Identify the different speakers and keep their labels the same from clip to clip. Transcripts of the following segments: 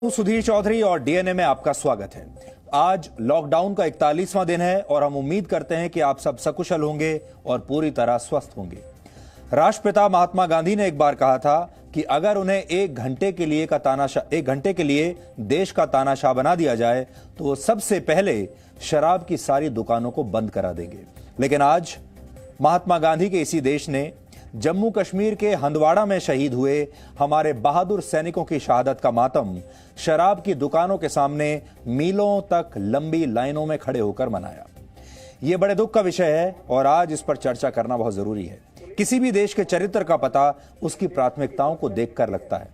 Speaker 1: सुधीर चौधरी और डीएनए में आपका स्वागत है। आज लॉकडाउन का 41वां दिन है और हम उम्मीद करते हैं कि आप सब सकुशल होंगे और पूरी तरह स्वस्थ होंगे। राष्ट्रपिता महात्मा गांधी ने एक बार कहा था कि अगर उन्हें एक घंटे के लिए देश का तानाशाह बना दिया जाए तो वो सबसे पहले शराब की सारी दुकानों को बंद करा देंगे। लेकिन आज महात्मा गांधी के इसी देश ने जम्मू कश्मीर के हंदवाड़ा में शहीद हुए हमारे बहादुर सैनिकों की शहादत का मातम शराब की दुकानों के सामने मीलों तक लंबी लाइनों में खड़े होकर मनाया। यह बड़े दुख का विषय है और आज इस पर चर्चा करना बहुत जरूरी है। किसी भी देश के चरित्र का पता उसकी प्राथमिकताओं को देखकर लगता है।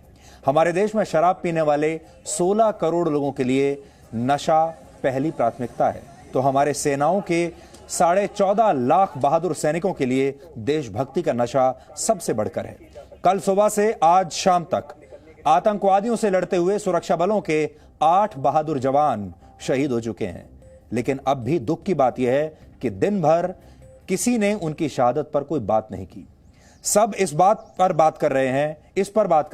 Speaker 1: हमारे देश में शराब पीने वाले 16 करोड़ लोगों के लिए नशा पहली प्राथमिकता है, तो हमारे सेनाओं के 14.5 लाख बहादुर सैनिकों के लिए देशभक्ति का नशा सबसे बढ़कर है। कल सुबह से आज शाम तक आतंकवादियों से लड़ते हुए सुरक्षा बलों के 8 बहादुर जवान शहीद हो चुके हैं। लेकिन अब भी दुख की बात यह है कि दिन भर किसी ने उनकी शहादत पर कोई बात नहीं की। सब इस बात पर बात कर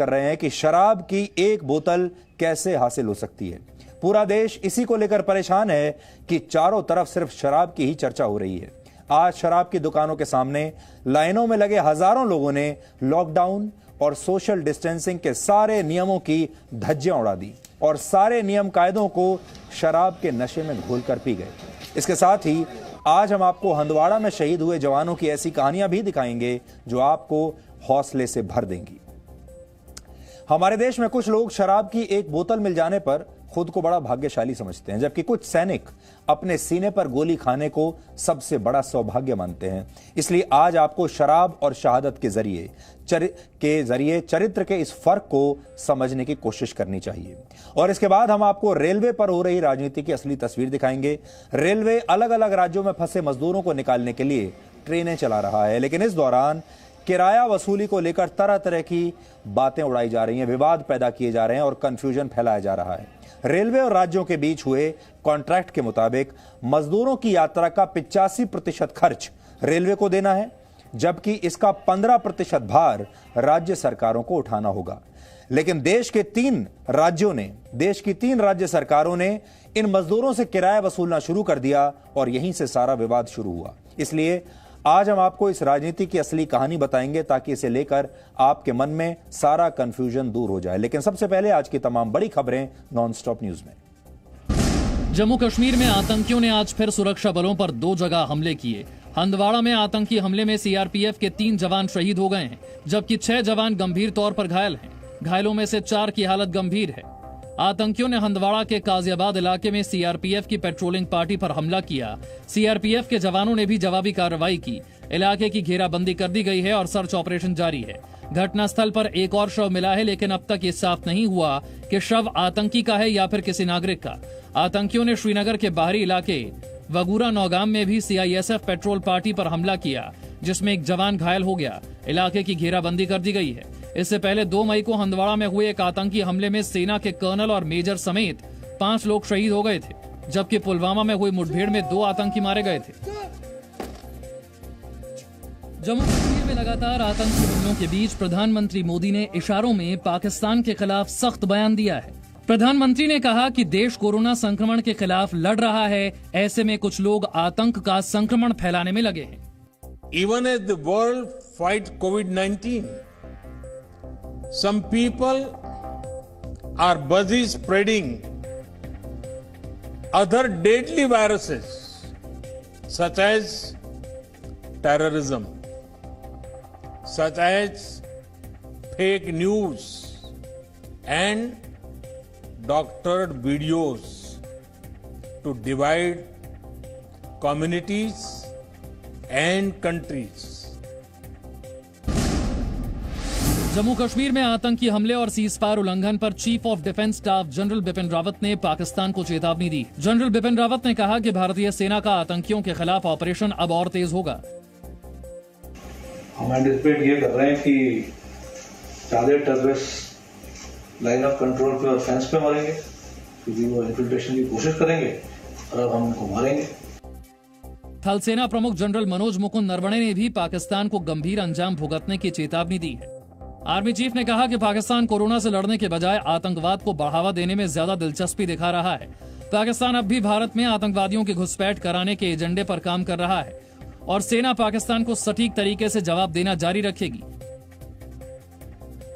Speaker 1: रहे हैं कि शराब की एक बोतल कैसे हासिल हो सकती है। पूरा देश इसी को लेकर परेशान है कि चारों तरफ सिर्फ शराब की ही चर्चा हो रही है। आज शराब की दुकानों के सामने लाइनों में लगे हजारों लोगों ने लॉकडाउन और सोशल डिस्टेंसिंग के सारे नियमों की धज्जियां उड़ा दी और सारे नियम कायदों को शराब के नशे में घोलकर पी गए। इसके साथ ही आज हम आपको हंदवाड़ा में शहीद हुए जवानों की ऐसी कहानियां भी दिखाएंगे जो आपको हौसले से भर देंगी। हमारे देश में कुछ लोग शराब की एक बोतल मिल जाने पर खुद को बड़ा भाग्यशाली समझते हैं, जबकि कुछ सैनिक अपने सीने पर गोली खाने को सबसे बड़ा सौभाग्य मानते हैं। इसलिए आज आपको शराब और शहादत के जरिए चरित्र के इस फर्क को समझने की कोशिश करनी चाहिए। और इसके बाद हम आपको रेलवे पर हो रही राजनीति की असली तस्वीर दिखाएंगे। रेलवे अलग अलग राज्यों में फंसे मजदूरों को निकालने के लिए ट्रेनें चला रहा है, लेकिन इस दौरान किराया वसूली को लेकर तरह तरह की बातें उड़ाई जा रही हैं, विवाद पैदा किए जा रहे हैं और कंफ्यूजन फैलाया जा रहा है। रेलवे और राज्यों के बीच हुए कॉन्ट्रैक्ट के मुताबिक मजदूरों की यात्रा का 85% खर्च रेलवे को देना है, जबकि इसका 15% भार राज्य सरकारों को उठाना होगा। लेकिन देश की 3 राज्य सरकारों ने इन मजदूरों से किराया वसूलना शुरू कर दिया और यहीं से सारा विवाद शुरू हुआ। इसलिए आज हम आपको इस राजनीति की असली कहानी बताएंगे ताकि इसे लेकर आपके मन में सारा कंफ्यूजन दूर हो जाए। लेकिन सबसे पहले आज की तमाम बड़ी खबरें नॉनस्टॉप न्यूज में।
Speaker 2: जम्मू कश्मीर में आतंकियों ने आज फिर सुरक्षा बलों पर 2 जगह हमले किए। हंदवाड़ा में आतंकी हमले में सीआरपीएफ के 3 जवान शहीद हो गए हैं, जबकि 6 जवान गंभीर तौर पर घायल हैं। घायलों में से 4 की हालत गंभीर है। आतंकियों ने हंदवाड़ा के काजियाबाद इलाके में सीआरपीएफ की पेट्रोलिंग पार्टी पर हमला किया। सीआरपीएफ के जवानों ने भी जवाबी कार्रवाई की। इलाके की घेराबंदी कर दी गई है और सर्च ऑपरेशन जारी है। घटनास्थल पर एक और शव मिला है, लेकिन अब तक ये साफ नहीं हुआ कि शव आतंकी का है या फिर किसी नागरिक का। आतंकियों ने श्रीनगर के बाहरी इलाके वगूरा नौगाम में भी सीआईएसएफ पेट्रोल पार्टी पर हमला किया, जिसमें एक जवान घायल हो गया। इलाके की घेराबंदी कर दी गई है। इससे पहले 2 मई को हंदवाड़ा में हुए एक आतंकी हमले में सेना के कर्नल और मेजर समेत 5 लोग शहीद हो गए थे, जबकि पुलवामा में हुई मुठभेड़ में 2 आतंकी मारे गए थे। जम्मू कश्मीर में लगातार आतंकी हमलों के बीच प्रधानमंत्री मोदी ने इशारों में पाकिस्तान के खिलाफ सख्त बयान दिया है। प्रधानमंत्री ने कहा कि देश कोरोना संक्रमण के खिलाफ लड़ रहा है, ऐसे में कुछ लोग आतंक का संक्रमण फैलाने में लगे हैं।
Speaker 3: Even as the world fights COVID-19, some people are busy spreading other deadly viruses such as terrorism, such as fake news and doctored videos to divide communities and countries.
Speaker 2: Jammu Kashmir में आतंकी हमले और सीजफायर उल्लंघन पर chief of defence staff general Bipin Rawat ने पाकिस्तान को चेतावनी दी। General Bipin Rawat ने कहा कि भारतीय सेना का आतंकियों के खिलाफ ऑपरेशन अब और तेज होगा।
Speaker 4: हम एंटिसिपेट ये कर रहे हैं कि ज्यादा टेररिस्ट लाइन ऑफ कंट्रोल पे और फेंस पे मारेंगे, क्योंकि वो इन्फिल्ट्रेशन की कोशिश करेंगे और अब हम उनको मारेंगे।
Speaker 2: थल सेना प्रमुख जनरल मनोज मुकुंद नरवणे ने भी पाकिस्तान को गंभीर अंजाम भुगतने की चेतावनी दी है। आर्मी चीफ ने कहा कि पाकिस्तान कोरोना से लड़ने के बजाय आतंकवाद को बढ़ावा देने में ज्यादा दिलचस्पी दिखा रहा है। पाकिस्तान अब भी भारत में आतंकवादियों की घुसपैठ कराने के एजेंडे पर काम कर रहा है और सेना पाकिस्तान को सटीक तरीके से जवाब देना जारी रखेगी।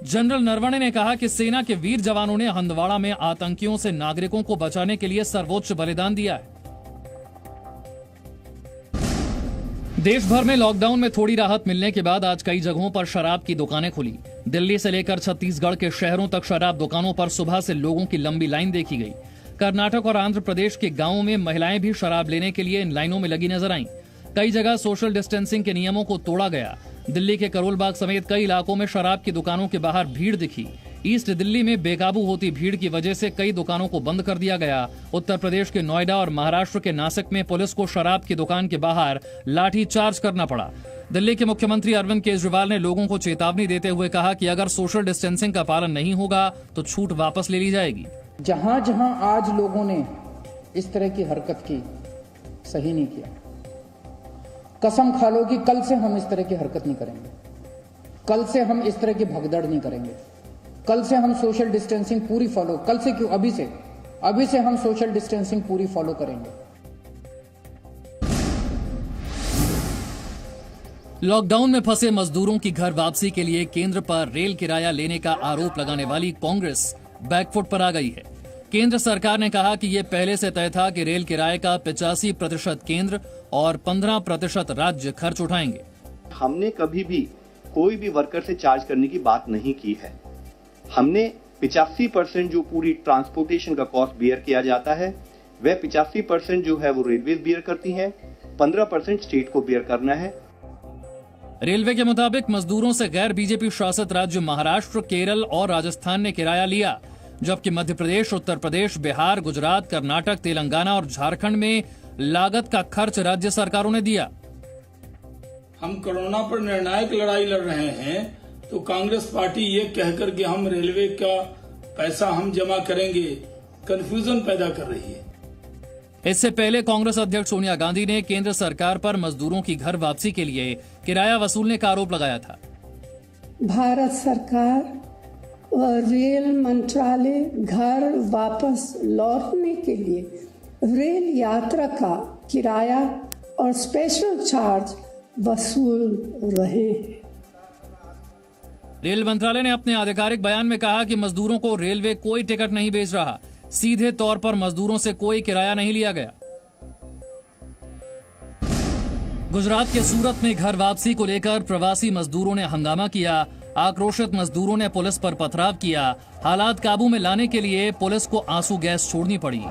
Speaker 2: जनरल नरवणे ने कहा कि सेना के वीर जवानों ने हंदवाड़ा में आतंकियों से नागरिकों को बचाने के लिए सर्वोच्च बलिदान दिया है। देश भर में लॉकडाउन में थोड़ी राहत मिलने के बाद आज कई जगहों पर शराब की दुकानें खुली। दिल्ली से लेकर छत्तीसगढ़ के शहरों तक शराब दुकानों पर सुबह से लोगों की लंबी लाइन देखी गई। कर्नाटक और आंध्र प्रदेश के गांवों में महिलाएं भी शराब लेने के लिए इन लाइनों में लगी नजर आईं। कई जगह सोशल डिस्टेंसिंग के नियमों को तोड़ा गया। दिल्ली के करोल बाग समेत कई इलाकों में शराब की दुकानों के बाहर भीड़ दिखी। ईस्ट दिल्ली में बेकाबू होती भीड़ की वजह से कई दुकानों को बंद कर दिया गया। उत्तर प्रदेश के नोएडा और महाराष्ट्र के नासिक में पुलिस को शराब की दुकान के बाहर लाठी चार्ज करना पड़ा। दिल्ली के मुख्यमंत्री अरविंद केजरीवाल ने लोगों को चेतावनी देते हुए कहा कि अगर सोशल डिस्टेंसिंग का पालन नहीं होगा तो छूट वापस ले ली जाएगी।
Speaker 5: जहां जहां आज लोगों ने इस तरह की हरकत की, सही नहीं किया। कसम खा लो कि कल से हम इस तरह की हरकत नहीं करेंगे। कल से हम इस तरह की भगदड़ नहीं करेंगे। कल से हम सोशल डिस्टेंसिंग पूरी फॉलो, कल से क्यों, अभी से हम सोशल डिस्टेंसिंग पूरी फॉलो करेंगे।
Speaker 2: लॉकडाउन में फंसे मजदूरों की घर वापसी के लिए केंद्र पर रेल किराया लेने का आरोप लगाने वाली कांग्रेस बैकफुट पर आ गई है। केंद्र सरकार ने कहा कि यह पहले से तय था कि रेल किराए का 85% केंद्र और 15% राज्य खर्च उठाएंगे।
Speaker 6: हमने कभी भी कोई भी वर्कर से चार्ज करने की बात नहीं की है। हमने 85% जो पूरी ट्रांसपोर्टेशन का कॉस्ट बियर किया जाता है, वह 85% जो है वो रेलवे बियर करती हैं, 15% स्टेट को बियर करना है।
Speaker 2: रेलवे के मुताबिक मजदूरों से गैर बीजेपी शासित राज्य महाराष्ट्र, केरल और राजस्थान ने किराया लिया, जबकि मध्य प्रदेश, उत्तर प्रदेश, बिहार, गुजरात, कर्नाटक, तेलंगाना और झारखंड में लागत का खर्च राज्य सरकारों ने दिया।
Speaker 7: हम कोरोना पर निर्णायक लड़ाई लड़ रहे हैं तो कांग्रेस पार्टी ये कहकर कि हम रेलवे का पैसा हम जमा करेंगे, कंफ्यूजन पैदा कर रही है।
Speaker 2: इससे पहले कांग्रेस अध्यक्ष सोनिया गांधी ने केंद्र सरकार पर मजदूरों की घर वापसी के लिए किराया वसूलने का आरोप लगाया था।
Speaker 8: भारत सरकार और रेल मंत्रालय घर वापस लौटने के लिए रेल यात्रा का किराया और स्पेशल चार्ज वसूल रहे हैं।
Speaker 2: रेल मंत्रालय ने अपने आधिकारिक बयान में कहा कि मजदूरों को रेलवे कोई टिकट नहीं बेच रहा, सीधे तौर पर मजदूरों से कोई किराया नहीं लिया गया। गुजरात के सूरत में घर वापसी को लेकर प्रवासी मजदूरों ने हंगामा किया। आक्रोशित मजदूरों ने पुलिस पर पथराव किया। हालात काबू में लाने के लिए पुलिस को आंसू गैस छोड़नी पड़ी।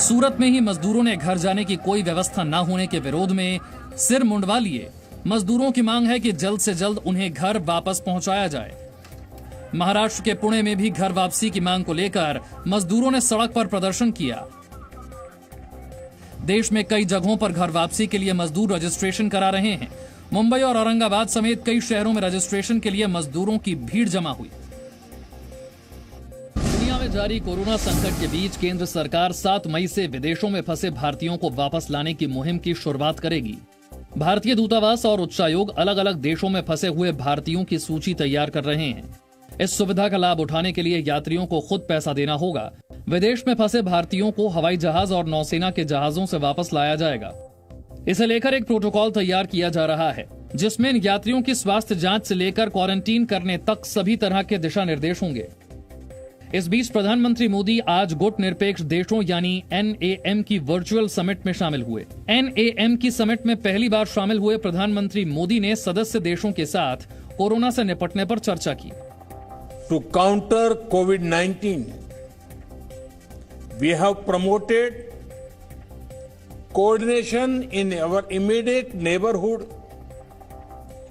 Speaker 2: सूरत में ही मजदूरों ने घर जाने की कोई व्यवस्था न होने के विरोध में सिर मुंडवा लिए। मजदूरों की मांग है कि जल्द से जल्द उन्हें घर वापस पहुंचाया जाए। महाराष्ट्र के पुणे में भी घर वापसी की मांग को लेकर मजदूरों ने सड़क पर प्रदर्शन किया। देश में कई जगहों पर घर वापसी के लिए मजदूर रजिस्ट्रेशन करा रहे हैं। मुंबई और औरंगाबाद समेत कई शहरों में रजिस्ट्रेशन के लिए मजदूरों की भीड़ जमा हुई। दुनिया में जारी कोरोना संकट के बीच केंद्र सरकार 7 मई से विदेशों में फंसे भारतीयों को वापस लाने की मुहिम की शुरुआत करेगी। भारतीय दूतावास और उच्चायोग अलग अलग देशों में फंसे हुए भारतीयों की सूची तैयार कर रहे हैं। इस सुविधा का लाभ उठाने के लिए यात्रियों को खुद पैसा देना होगा। विदेश में फंसे भारतीयों को हवाई जहाज और नौसेना के जहाजों से वापस लाया जाएगा। इसे लेकर एक प्रोटोकॉल तैयार किया जा रहा है, जिसमें इन यात्रियों की स्वास्थ्य जांच से लेकर क्वारंटीन करने तक सभी तरह के दिशा निर्देश होंगे। इस बीच प्रधानमंत्री मोदी आज गुट निरपेक्ष देशों यानी NAM की वर्चुअल समिट में शामिल हुए। NAM की समिट में पहली बार शामिल हुए प्रधानमंत्री मोदी ने सदस्य देशों के साथ कोरोना से निपटने पर चर्चा की।
Speaker 3: To counter COVID-19, we have promoted coordination in our immediate neighborhood,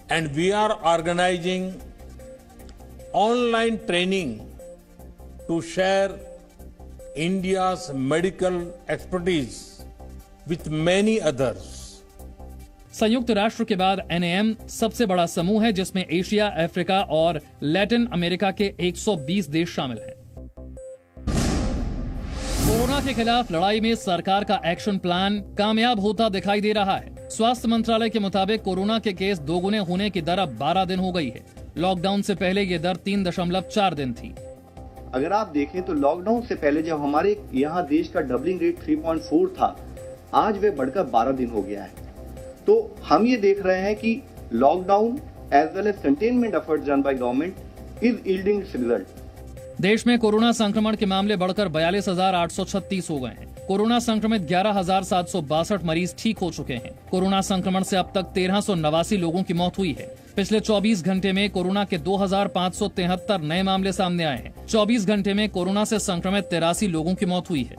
Speaker 3: and we are organizing online training to share India's medical expertise with many others.
Speaker 2: संयुक्त राष्ट्र के बाद NAM सबसे बड़ा समूह है, जिसमें एशिया, अफ्रीका और लैटिन अमेरिका के 120 देश शामिल हैं। कोरोना के खिलाफ लड़ाई में सरकार का एक्शन प्लान कामयाब होता दिखाई दे रहा है। स्वास्थ्य मंत्रालय के मुताबिक कोरोना के केस दोगुने होने की दर अब 12 दिन हो गई है। लॉकडाउन से पहले ये दर 3.4 दिन थी।
Speaker 6: अगर आप देखें तो लॉकडाउन से पहले जब हमारे यहाँ देश का डबलिंग रेट 3.4 था, आज वे बढ़कर 12 दिन हो गया है। तो हम ये देख रहे हैं कि lockdown as well as containment efforts done by government is yielding result.
Speaker 2: देश में कोरोना संक्रमण के मामले बढ़कर 42,836 हो गए हैं। कोरोना संक्रमित 11,762 मरीज ठीक हो चुके हैं। कोरोना संक्रमण से अब तक 1,389 लोगों की मौत हुई है। पिछले 24 घंटे में कोरोना के 2,573 नए मामले सामने आए हैं। 24 घंटे में कोरोना से संक्रमित 83 लोगों की मौत हुई है।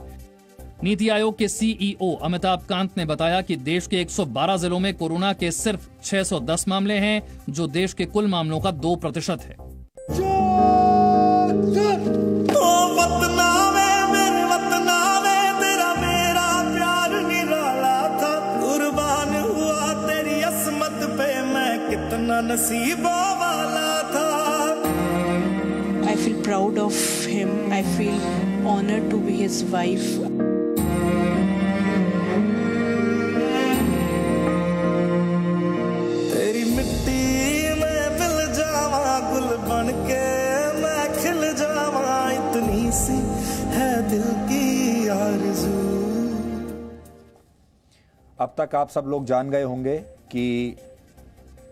Speaker 2: नीति आयोग के सीईओ अमिताभ कांत ने बताया कि देश के 112 जिलों में कोरोना के सिर्फ 610 मामले हैं, जो देश के कुल मामलों का 2% है।
Speaker 9: नसीबों वाला था।
Speaker 10: I feel proud of him. I feel honored to be his wife.
Speaker 9: तेरी मिट्टी में मिल जावा, गुल बनके मैं खिल जावा, इतनी सी है दिल की आरज़ू।
Speaker 1: अब तक आप सब लोग जान गए होंगे कि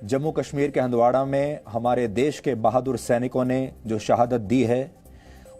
Speaker 1: जम्मू कश्मीर के हंदवाड़ा में हमारे देश के बहादुर सैनिकों ने जो शहादत दी है,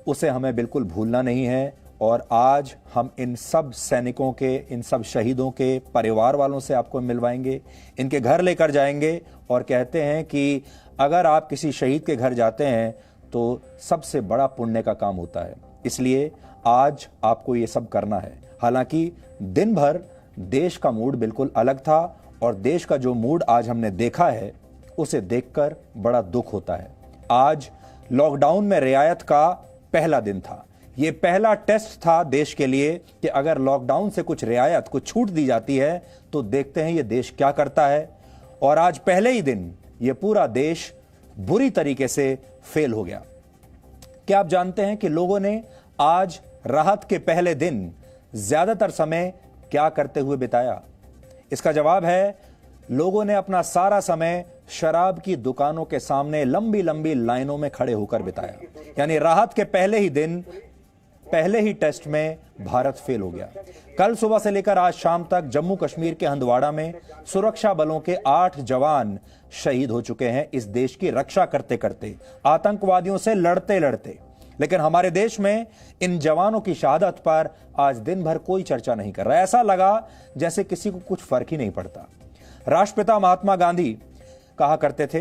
Speaker 1: उसे हमें बिल्कुल भूलना नहीं है। और आज हम इन सब सैनिकों के, इन सब शहीदों के परिवार वालों से आपको मिलवाएंगे, इनके घर लेकर जाएंगे। और कहते हैं कि अगर आप किसी शहीद के घर जाते हैं तो सबसे बड़ा पुण्य का काम होता है। इसलिए आज आपको ये सब करना है। हालांकि दिन भर देश का मूड बिल्कुल अलग था, और देश का जो मूड आज हमने देखा है, उसे देखकर बड़ा दुख होता है। आज लॉकडाउन में रियायत का पहला दिन था। यह पहला टेस्ट था देश के लिए कि अगर लॉकडाउन से कुछ रियायत, कुछ छूट दी जाती है तो देखते हैं यह देश क्या करता है। और आज पहले ही दिन यह पूरा देश बुरी तरीके से फेल हो गया। क्या आप जानते हैं कि लोगों ने आज राहत के पहले दिन ज्यादातर समय क्या करते हुए बिताया? इसका जवाब है, लोगों ने अपना सारा समय शराब की दुकानों के सामने लंबी लंबी लाइनों में खड़े होकर बिताया। यानी राहत के पहले ही दिन, पहले ही टेस्ट में भारत फेल हो गया। कल सुबह से लेकर आज शाम तक जम्मू कश्मीर के हंदवाड़ा में सुरक्षा बलों के 8 जवान शहीद हो चुके हैं, इस देश की रक्षा करते करते, आतंकवादियों से लड़ते लड़ते। लेकिन हमारे देश में इन जवानों की शहादत पर आज दिन भर कोई चर्चा नहीं कर रहा। ऐसा लगा जैसे किसी को कुछ फर्क ही नहीं पड़ता। राष्ट्रपिता महात्मा गांधी कहा करते थे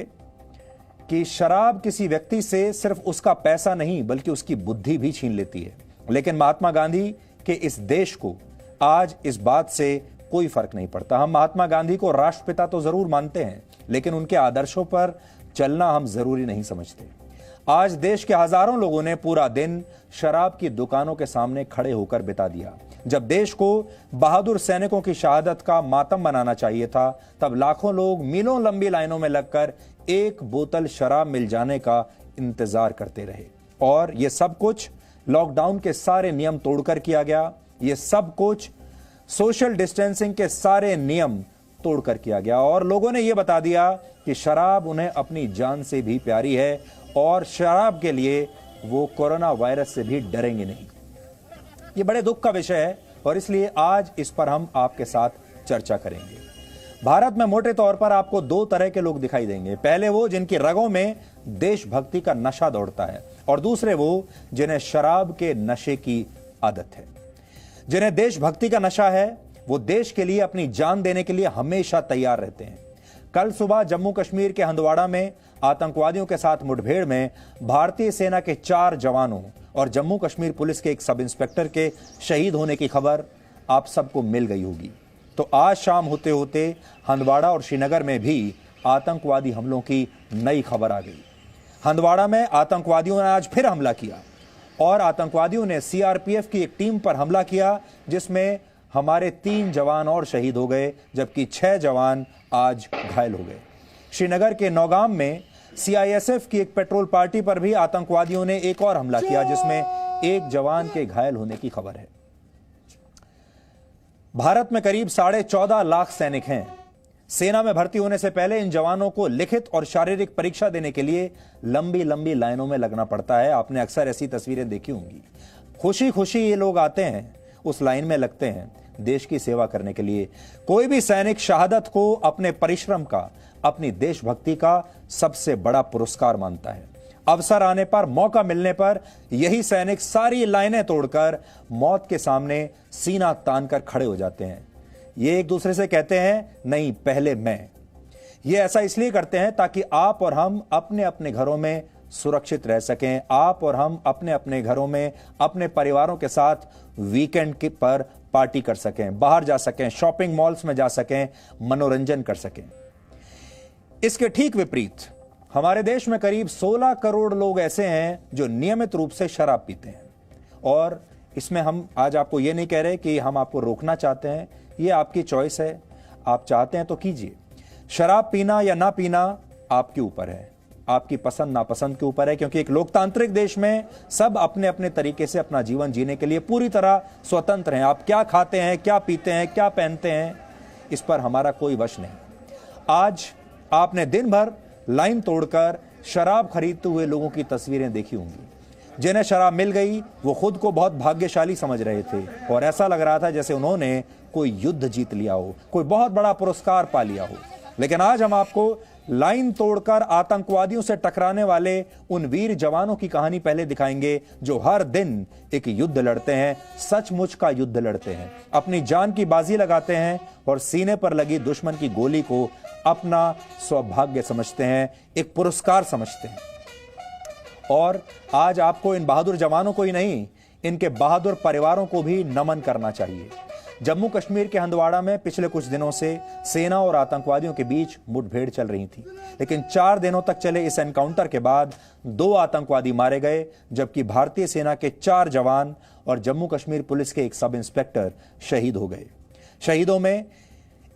Speaker 1: कि शराब किसी व्यक्ति से सिर्फ उसका पैसा नहीं बल्कि उसकी बुद्धि भी छीन लेती है। लेकिन महात्मा गांधी के इस देश को आज इस बात से कोई फर्क नहीं पड़ता। हम महात्मा गांधी को राष्ट्रपिता तो जरूर मानते हैं, लेकिन उनके आदर्शों पर चलना हम जरूरी नहीं समझते। आज देश के हजारों लोगों ने पूरा दिन शराब की दुकानों के सामने खड़े होकर बिता दिया। जब देश को बहादुर सैनिकों की शहादत का मातम मनाना चाहिए था, तब लाखों लोग मीलों लंबी लाइनों में लगकर एक बोतल शराब मिल जाने का इंतजार करते रहे। और यह सब कुछ लॉकडाउन के सारे नियम तोड़कर किया गया। यह सब कुछ सोशल डिस्टेंसिंग के सारे नियम तोड़कर किया गया। और लोगों ने यह बता दिया कि शराब उन्हें अपनी जान से भी प्यारी है और शराब के लिए वो कोरोना वायरस से भी डरेंगे नहीं। ये बड़े दुख का विषय है और इसलिए आज इस पर हम आपके साथ चर्चा करेंगे। भारत में मोटे तौर पर आपको 2 तरह के लोग दिखाई देंगे। पहले वो जिनकी रगों में देशभक्ति का नशा दौड़ता है, और दूसरे वो जिन्हें शराब के नशे की आदत है। जिन्हें देशभक्ति का नशा है, वो देश के लिए अपनी जान देने के लिए हमेशा तैयार रहते हैं। कल सुबह जम्मू कश्मीर के हंदवाड़ा में आतंकवादियों के साथ मुठभेड़ में भारतीय सेना के 4 जवानों और जम्मू कश्मीर पुलिस के एक सब इंस्पेक्टर के शहीद होने की खबर आप सबको मिल गई होगी। तो आज शाम होते होते हंदवाड़ा और श्रीनगर में भी आतंकवादी हमलों की नई खबर आ गई। हंदवाड़ा में आतंकवादियों ने आज फिर हमला किया और आतंकवादियों ने सीआरपीएफ की एक टीम पर हमला किया, जिसमें हमारे 3 जवान और शहीद हो गए, जबकि 6 जवान आज घायल हो गए। श्रीनगर के नौगाम में सीआईएसएफ की एक पेट्रोल पार्टी पर भी आतंकवादियों ने एक और हमला किया, जिसमें 1 जवान के घायल होने की खबर है। भारत में करीब 14.5 लाख सैनिक हैं, सेना में भर्ती होने से पहले इन जवानों को लिखित और शारीरिक परीक्षा देने के लिए लंबी लंबी लाइनों में लगना पड़ता है। आपने अक्सर ऐसी तस्वीरें देखी होंगी। खुशी खुशी ये लोग आते हैं, उस लाइन में लगते हैं देश की सेवा करने के लिए। कोई भी सैनिक शहादत को अपने परिश्रम का, अपनी देशभक्ति का सबसे बड़ा पुरस्कार मानता है। अवसर आने पर, मौका मिलने पर यही सैनिक सारी लाइनें तोड़कर मौत के सामने सीना तानकर खड़े हो जाते हैं। ये एक दूसरे से कहते हैं, नहीं पहले मैं। ये ऐसा इसलिए करते हैं ताकि आप और हम अपने अपने घरों में सुरक्षित रह सकें, आप और हम अपने अपने घरों में अपने परिवारों के साथ वीकेंड के पर पार्टी कर सकें, बाहर जा सकें, शॉपिंग मॉल्स में जा सकें, मनोरंजन कर सकें। इसके ठीक विपरीत हमारे देश में करीब 16 करोड़ लोग ऐसे हैं जो नियमित रूप से शराब पीते हैं। और इसमें हम आज आपको यह नहीं कह रहे कि हम आपको रोकना चाहते हैं, यह आपकी चॉइस है, आप चाहते हैं तो कीजिए। शराब पीना या ना पीना आपके ऊपर है, आपकी पसंद नापसंद के ऊपर है, क्योंकि एक लोकतांत्रिक देश में सब अपने अपने तरीके से अपना जीवन जीने के लिए पूरी तरह स्वतंत्र हैं। आप क्या खाते हैं, क्या पीते हैं, क्या पहनते हैं, इस पर हमारा कोई वश नहीं। आज आपने दिन भर लाइन तोड़कर शराब खरीदते हुए लोगों की तस्वीरें देखी होंगी। जिन्हें शराब मिल गई वो खुद को बहुत भाग्यशाली समझ रहे थे और ऐसा लग रहा था जैसे उन्होंने कोई युद्ध जीत लिया हो, कोई बहुत बड़ा पुरस्कार पा लिया हो। लेकिन आज हम आपको लाइन तोड़कर आतंकवादियों से टकराने वाले उन वीर जवानों की कहानी पहले दिखाएंगे जो हर दिन एक युद्ध लड़ते हैं, सचमुच का युद्ध लड़ते हैं, अपनी जान की बाजी लगाते हैं और सीने पर लगी दुश्मन की गोली को अपना सौभाग्य समझते हैं, एक पुरस्कार समझते हैं। और आज आपको इन बहादुर जवानों को ही नहीं, इनके बहादुर परिवारों को भी नमन करना चाहिए। जम्मू कश्मीर के हंदवाड़ा में पिछले कुछ दिनों से सेना और आतंकवादियों के बीच मुठभेड़ चल रही थी, लेकिन 4 दिनों तक चले इस एनकाउंटर के बाद 2 आतंकवादी मारे गए, जबकि भारतीय सेना के 4 जवान और जम्मू कश्मीर पुलिस के एक सब इंस्पेक्टर शहीद हो गए। शहीदों में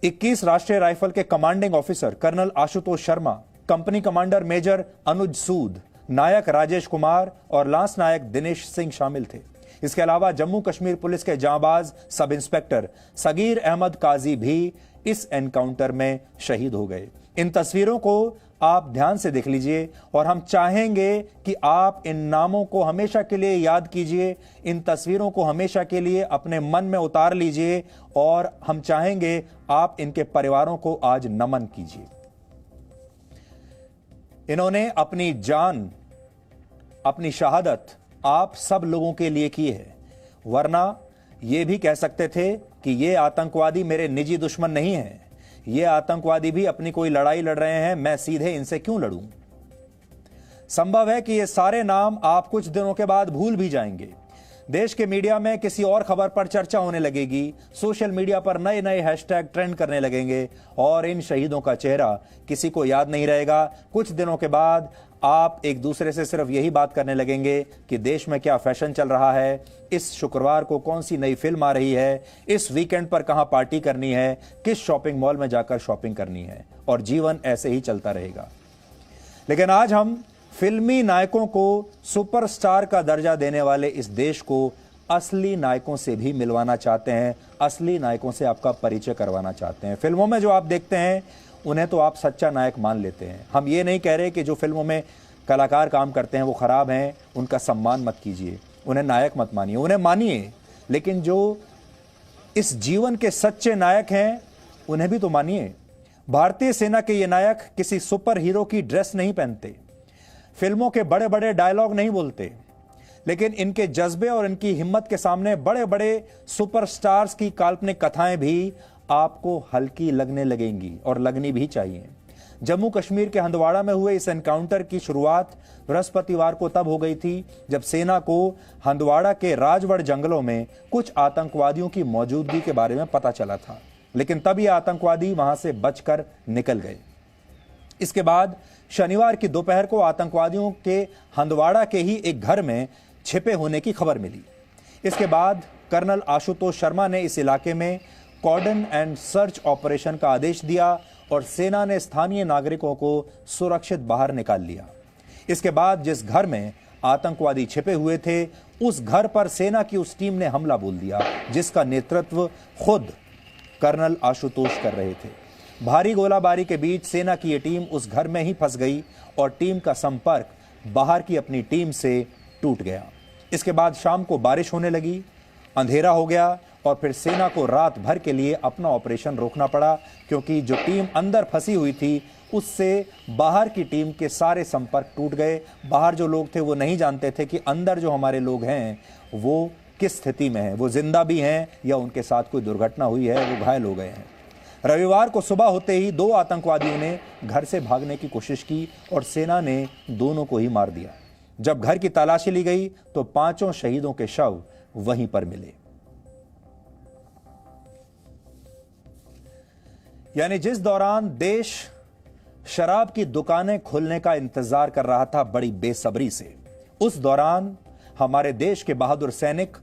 Speaker 1: 21 राष्ट्रीय राइफल के commanding officer colonel Ashutosh Sharma, company commander major Anuj Sood, Naik Rajesh Kumar और लांस नायक दिनेश सिंह शामिल थे। इसके अलावा जम्मू कश्मीर पुलिस के जांबाज सब इंस्पेक्टर सगीर अहमद काजी भी इस एनकाउंटर में शहीद हो गए। इन तस्वीरों को आप ध्यान से देख लीजिए और हम चाहेंगे कि आप इन नामों को हमेशा के लिए याद कीजिए, इन तस्वीरों को हमेशा के लिए अपने मन में उतार लीजिए और हम चाहेंगे आप इनके परिवारों को आज नमन कीजिए। इन्होंने अपनी जान, अपनी शहादत आप सब लोगों के लिए की है, वरना यह भी कह सकते थे कि ये आतंकवादी मेरे निजी दुश्मन नहीं हैं, ये आतंकवादी भी अपनी कोई लड़ाई लड़ रहे हैं, मैं सीधे इनसे क्यों लड़ूं। संभव है कि ये सारे नाम आप कुछ दिनों के बाद भूल भी जाएंगे। देश के मीडिया में किसी और खबर पर चर्चा होने लगेगी, सोशल मीडिया पर नए नए हैशटैग ट्रेंड करने लगेंगे और इन शहीदों का चेहरा किसी को याद नहीं रहेगा। कुछ दिनों के बाद आप एक दूसरे से सिर्फ यही बात करने लगेंगे कि देश में क्या फैशन चल रहा है, इस शुक्रवार को कौन सी नई फिल्म आ रही है, इस वीकेंड पर कहां पार्टी करनी है, किस शॉपिंग मॉल में जाकर शॉपिंग करनी है, और जीवन ऐसे ही चलता रहेगा। लेकिन आज हम फिल्मी नायकों को सुपरस्टार का दर्जा देने वाले इस देश को असली नायकों से भी मिलवाना चाहते हैं, असली नायकों से आपका परिचय करवाना चाहते हैं। फिल्मों में जो आप देखते हैं उन्हें तो आप सच्चा नायक मान लेते हैं। हम ये नहीं कह रहे कि जो फिल्मों में कलाकार काम करते हैं वो खराब हैं, उनका सम्मान मत कीजिए, उन्हें नायक मत मानिए, उन्हें मानिए, लेकिन जो इस जीवन के सच्चे नायक हैं उन्हें भी तो मानिए। भारतीय सेना के ये नायक किसी सुपर हीरो की ड्रेस नहीं पहनते, फिल्मों के बड़े बड़े डायलॉग नहीं बोलते, लेकिन इनके जज्बे और इनकी हिम्मत के सामने बड़े बड़े सुपरस्टार्स की काल्पनिक कथाएं भी आपको हल्की लगने लगेंगी और लगनी भी चाहिए। जम्मू कश्मीर के हंदवाड़ा में हुए इस एनकाउंटर की शुरुआत बृहस्पतिवार को तब हो गई थी जब सेना को हंदवाड़ा के राजवड़ जंगलों में कुछ आतंकवादियों की मौजूदगी के बारे में पता चला था, लेकिन तब ये आतंकवादी वहां से बचकर निकल गए। इसके बाद शनिवार की दोपहर को आतंकवादियों के हंदवाड़ा के ही एक घर में छिपे होने की खबर मिली। इसके बाद कर्नल आशुतोष शर्मा ने इस इलाके में कॉर्डन एंड सर्च ऑपरेशन का आदेश दिया और सेना ने स्थानीय नागरिकों को सुरक्षित बाहर निकाल लिया। इसके बाद जिस घर में आतंकवादी छिपे हुए थे उस घर पर सेना की उस टीम ने हमला बोल दिया जिसका नेतृत्व खुद कर्नल आशुतोष कर रहे थे। भारी गोलाबारी के बीच सेना की ये टीम उस घर में ही फंस गई और टीम का संपर्क बाहर की अपनी टीम से टूट गया। इसके बाद शाम को बारिश होने लगी, अंधेरा हो गया और फिर सेना को रात भर के लिए अपना ऑपरेशन रोकना पड़ा, क्योंकि जो टीम अंदर फंसी हुई थी उससे बाहर की टीम के सारे संपर्क टूट गए। बाहर जो लोग थे वो नहीं जानते थे कि अंदर जो हमारे लोग हैं वो किस स्थिति में हैं, वो जिंदा भी हैं या उनके साथ कोई दुर्घटना हुई है, वो घायल हो गए हैं। रविवार को सुबह होते ही 2 आतंकवादियों ने घर से भागने की कोशिश की और सेना ने दोनों को ही मार दिया। जब घर की तलाशी ली गई तो 5 शहीदों के शव वहीं पर मिले। यानी जिस दौरान देश शराब की दुकानें खुलने का इंतजार कर रहा था बड़ी बेसब्री से, उस दौरान हमारे देश के बहादुर सैनिक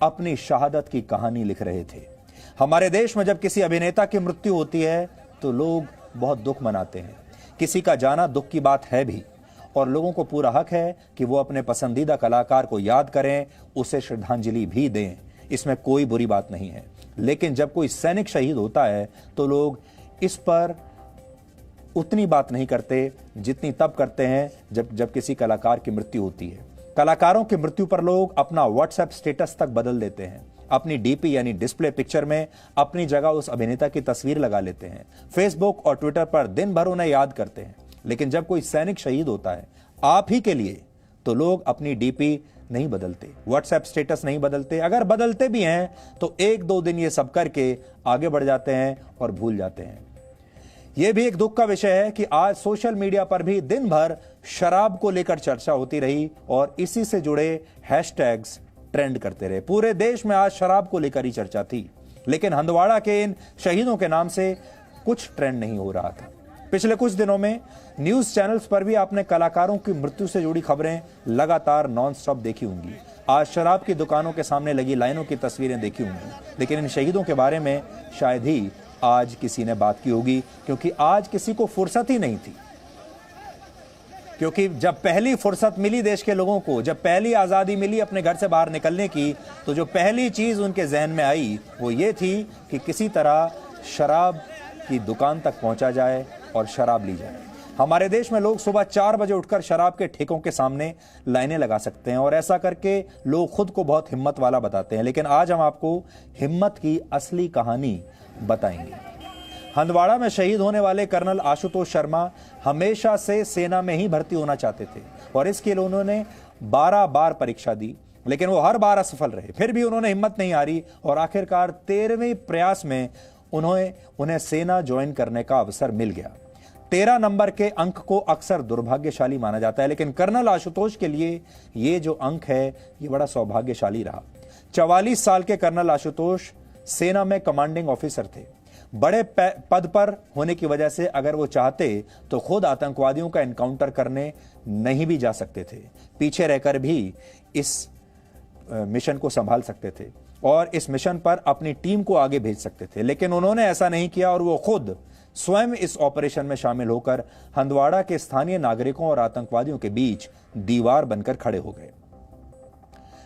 Speaker 1: अपनी शहादत की कहानी लिख रहे थे। हमारे देश में जब किसी अभिनेता की मृत्यु होती है तो लोग बहुत दुख मनाते हैं। किसी का जाना दुख की बात है भी, और लोगों को पूरा हक है कि वो अपने पसंदीदा कलाकार को याद करें, उसे श्रद्धांजलि भी दें। इसमें कोई बुरी बात नहीं है। लेकिन जब कोई सैनिक शहीद होता है तो लोग इस पर उतनी बात नहीं करते जितनी तब करते हैं जब किसी कलाकार की मृत्यु होती है। कलाकारों की मृत्यु पर लोग अपना व्हाट्सएप स्टेटस तक बदल देते हैं, अपनी डीपी यानी डिस्प्ले पिक्चर में अपनी जगह उस अभिनेता की तस्वीर लगा लेते हैं, फेसबुक और ट्विटर पर दिन भर उन्हें याद करते हैं। लेकिन जब कोई सैनिक शहीद होता है आप ही के लिए, तो लोग अपनी डीपी नहीं बदलते, व्हाट्सएप स्टेटस नहीं बदलते। अगर बदलते भी हैं तो 1-2 दिन ये सब करके आगे बढ़ जाते हैं और भूल जाते हैं। यह भी एक दुख का विषय है कि आज सोशल मीडिया पर भी दिन भर शराब को लेकर चर्चा होती रही और इसी से जुड़े हैशटैग्स ट्रेंड करते रहे। पूरे देश में आज शराब को लेकर ही चर्चा थी, लेकिन हंदवाड़ा के इन शहीदों के नाम से कुछ ट्रेंड नहीं हो रहा था। पिछले कुछ दिनों में न्यूज चैनल्स पर भी आपने कलाकारों की मृत्यु से जुड़ी खबरें लगातार नॉन स्टॉप देखी होंगी। आज शराब की दुकानों के सामने लगी लाइनों की तस्वीरें देखी होंगी, लेकिन इन शहीदों के बारे में शायद ही आज किसी ने बात की होगी, क्योंकि आज किसी को फुर्सत ही नहीं थी। क्योंकि जब पहली फुर्सत मिली देश के लोगों को, जब पहली आजादी मिली अपने घर से बाहर निकलने की, तो जो पहली चीज उनके जहन में आई वो ये थी कि किसी तरह शराब की दुकान तक पहुंचा जाए और शराब ली जाए। हमारे देश में लोग सुबह 4 बजे उठकर शराब के ठेकों के सामने लाइनें लगा सकते हैं और ऐसा करके लोग खुद को बहुत हिम्मत वाला बताते हैं। लेकिन आज हम आपको हिम्मत की असली कहानी बताएंगे। हंदवाड़ा में शहीद होने वाले कर्नल आशुतोष शर्मा हमेशा से सेना में ही भर्ती होना चाहते थे और इसके लिए उन्होंने 12 बार परीक्षा दी, लेकिन वो हर बार असफल रहे। फिर भी उन्होंने हिम्मत नहीं हारी और आखिरकार 13वें प्रयास में उन्हें सेना ज्वाइन करने का अवसर मिल गया। 13 नंबर के अंक को अक्सर दुर्भाग्यशाली माना जाता है, लेकिन कर्नल आशुतोष के लिए ये जो अंक है ये बड़ा सौभाग्यशाली रहा। 44 साल के कर्नल आशुतोष सेना में कमांडिंग ऑफिसर थे। बड़े पद पर होने की वजह से अगर वो चाहते तो खुद आतंकवादियों का एनकाउंटर करने नहीं भी जा सकते थे, पीछे रहकर भी इस मिशन को संभाल सकते थे और इस मिशन पर अपनी टीम को आगे भेज सकते थे। लेकिन उन्होंने ऐसा नहीं किया और वो खुद स्वयं इस ऑपरेशन में शामिल होकर हंदवाड़ा के स्थानीय नागरिकों और आतंकवादियों के बीच दीवार बनकर खड़े हो गए।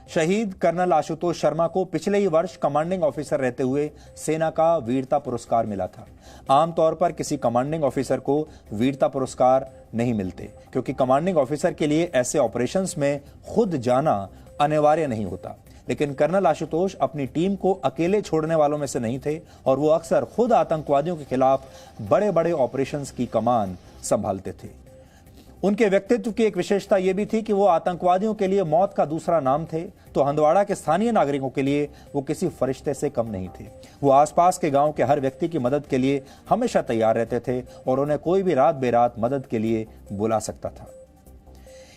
Speaker 1: शहीद कर्नल आशुतोष शर्मा को पिछले ही वर्ष कमांडिंग ऑफिसर रहते हुए सेना का वीरता पुरस्कार मिला था। आमतौर पर किसी कमांडिंग ऑफिसर को वीरता पुरस्कार नहीं मिलते, क्योंकि कमांडिंग ऑफिसर के लिए ऐसे ऑपरेशंस में खुद जाना अनिवार्य नहीं होता। लेकिन कर्नल आशुतोष अपनी टीम को अकेले छोड़ने वालों में से नहीं थे और वो अक्सर खुद आतंकवादियों के खिलाफ बड़े बड़े ऑपरेशंस की कमान संभालते थे। उनके व्यक्तित्व की एक विशेषता यह भी थी कि वो आतंकवादियों के लिए मौत का दूसरा नाम थे, तो हंदवाड़ा के स्थानीय नागरिकों के लिए वो किसी फरिश्ते से कम नहीं थे। वो आसपास के गांव के हर व्यक्ति की मदद के लिए हमेशा तैयार रहते थे और उन्हें कोई भी रात बेरात मदद के लिए बुला सकता था।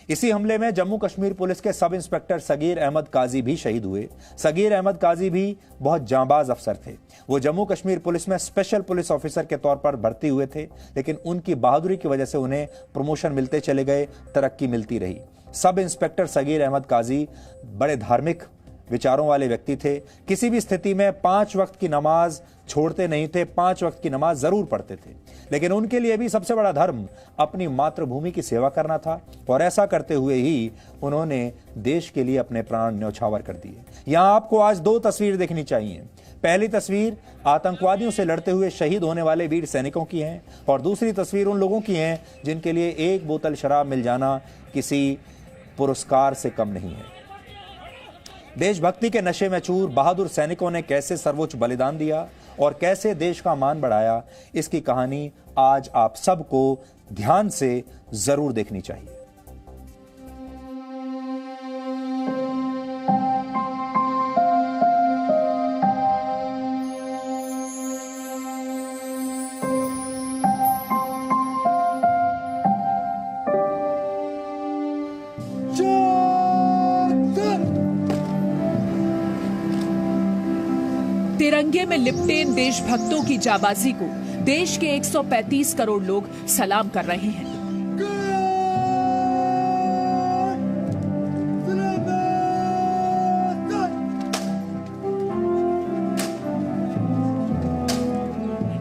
Speaker 1: इसी हमले में जम्मू कश्मीर पुलिस के सब इंस्पेक्टर सगीर अहमद काजी भी शहीद हुए। सगीर अहमद काजी भी बहुत जांबाज अफसर थे। वो जम्मू कश्मीर पुलिस में स्पेशल पुलिस ऑफिसर के तौर पर भर्ती हुए थे, लेकिन उनकी बहादुरी की वजह से उन्हें प्रमोशन मिलते चले गए, तरक्की मिलती रही। सब इंस्पेक्टर सगीर अहमद काजी बड़े धार्मिक विचारों वाले व्यक्ति थे। किसी भी स्थिति में 5 वक्त की नमाज छोड़ते नहीं थे, 5 वक्त की नमाज जरूर पढ़ते थे। लेकिन उनके लिए भी सबसे बड़ा धर्म अपनी मातृभूमि की सेवा करना था और ऐसा करते हुए ही उन्होंने देश के लिए अपने प्राण न्यौछावर कर दिए। यहां आपको आज 2 तस्वीर देखनी चाहिए। पहली तस्वीर आतंकवादियों से लड़ते हुए शहीद होने वाले वीर सैनिकों की है और दूसरी तस्वीर उन लोगों की है जिनके लिए 1 बोतल शराब मिल जाना किसी पुरस्कार से कम नहीं है। देशभक्ति के नशे में चूर बहादुर सैनिकों ने कैसे सर्वोच्च बलिदान दिया और कैसे देश का मान बढ़ाया, इसकी कहानी आज आप सबको ध्यान से जरूर देखनी चाहिए।
Speaker 11: तिरंगे में लिपटे इन देशभक्तों की जाबाजी को देश के 135 करोड़ लोग सलाम कर रहे हैं।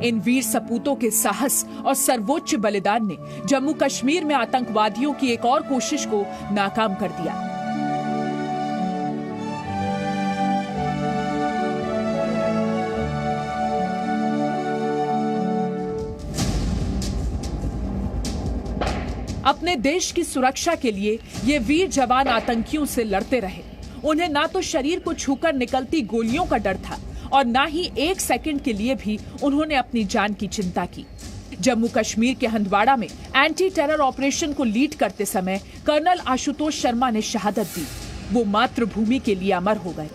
Speaker 11: इन वीर सपूतों के साहस और सर्वोच्च बलिदान ने जम्मू कश्मीर में आतंकवादियों की एक और कोशिश को नाकाम कर दिया। अपने देश की सुरक्षा के लिए ये वीर जवान आतंकियों से लड़ते रहे। उन्हें ना तो शरीर को छूकर निकलती गोलियों का डर था और ना ही 1 सेकंड के लिए भी उन्होंने अपनी जान की चिंता की। जम्मू कश्मीर के हंदवाड़ा में एंटी टेरर ऑपरेशन को लीड करते समय कर्नल आशुतोष शर्मा ने शहादत दी। वो मातृभूमि के लिए अमर हो गए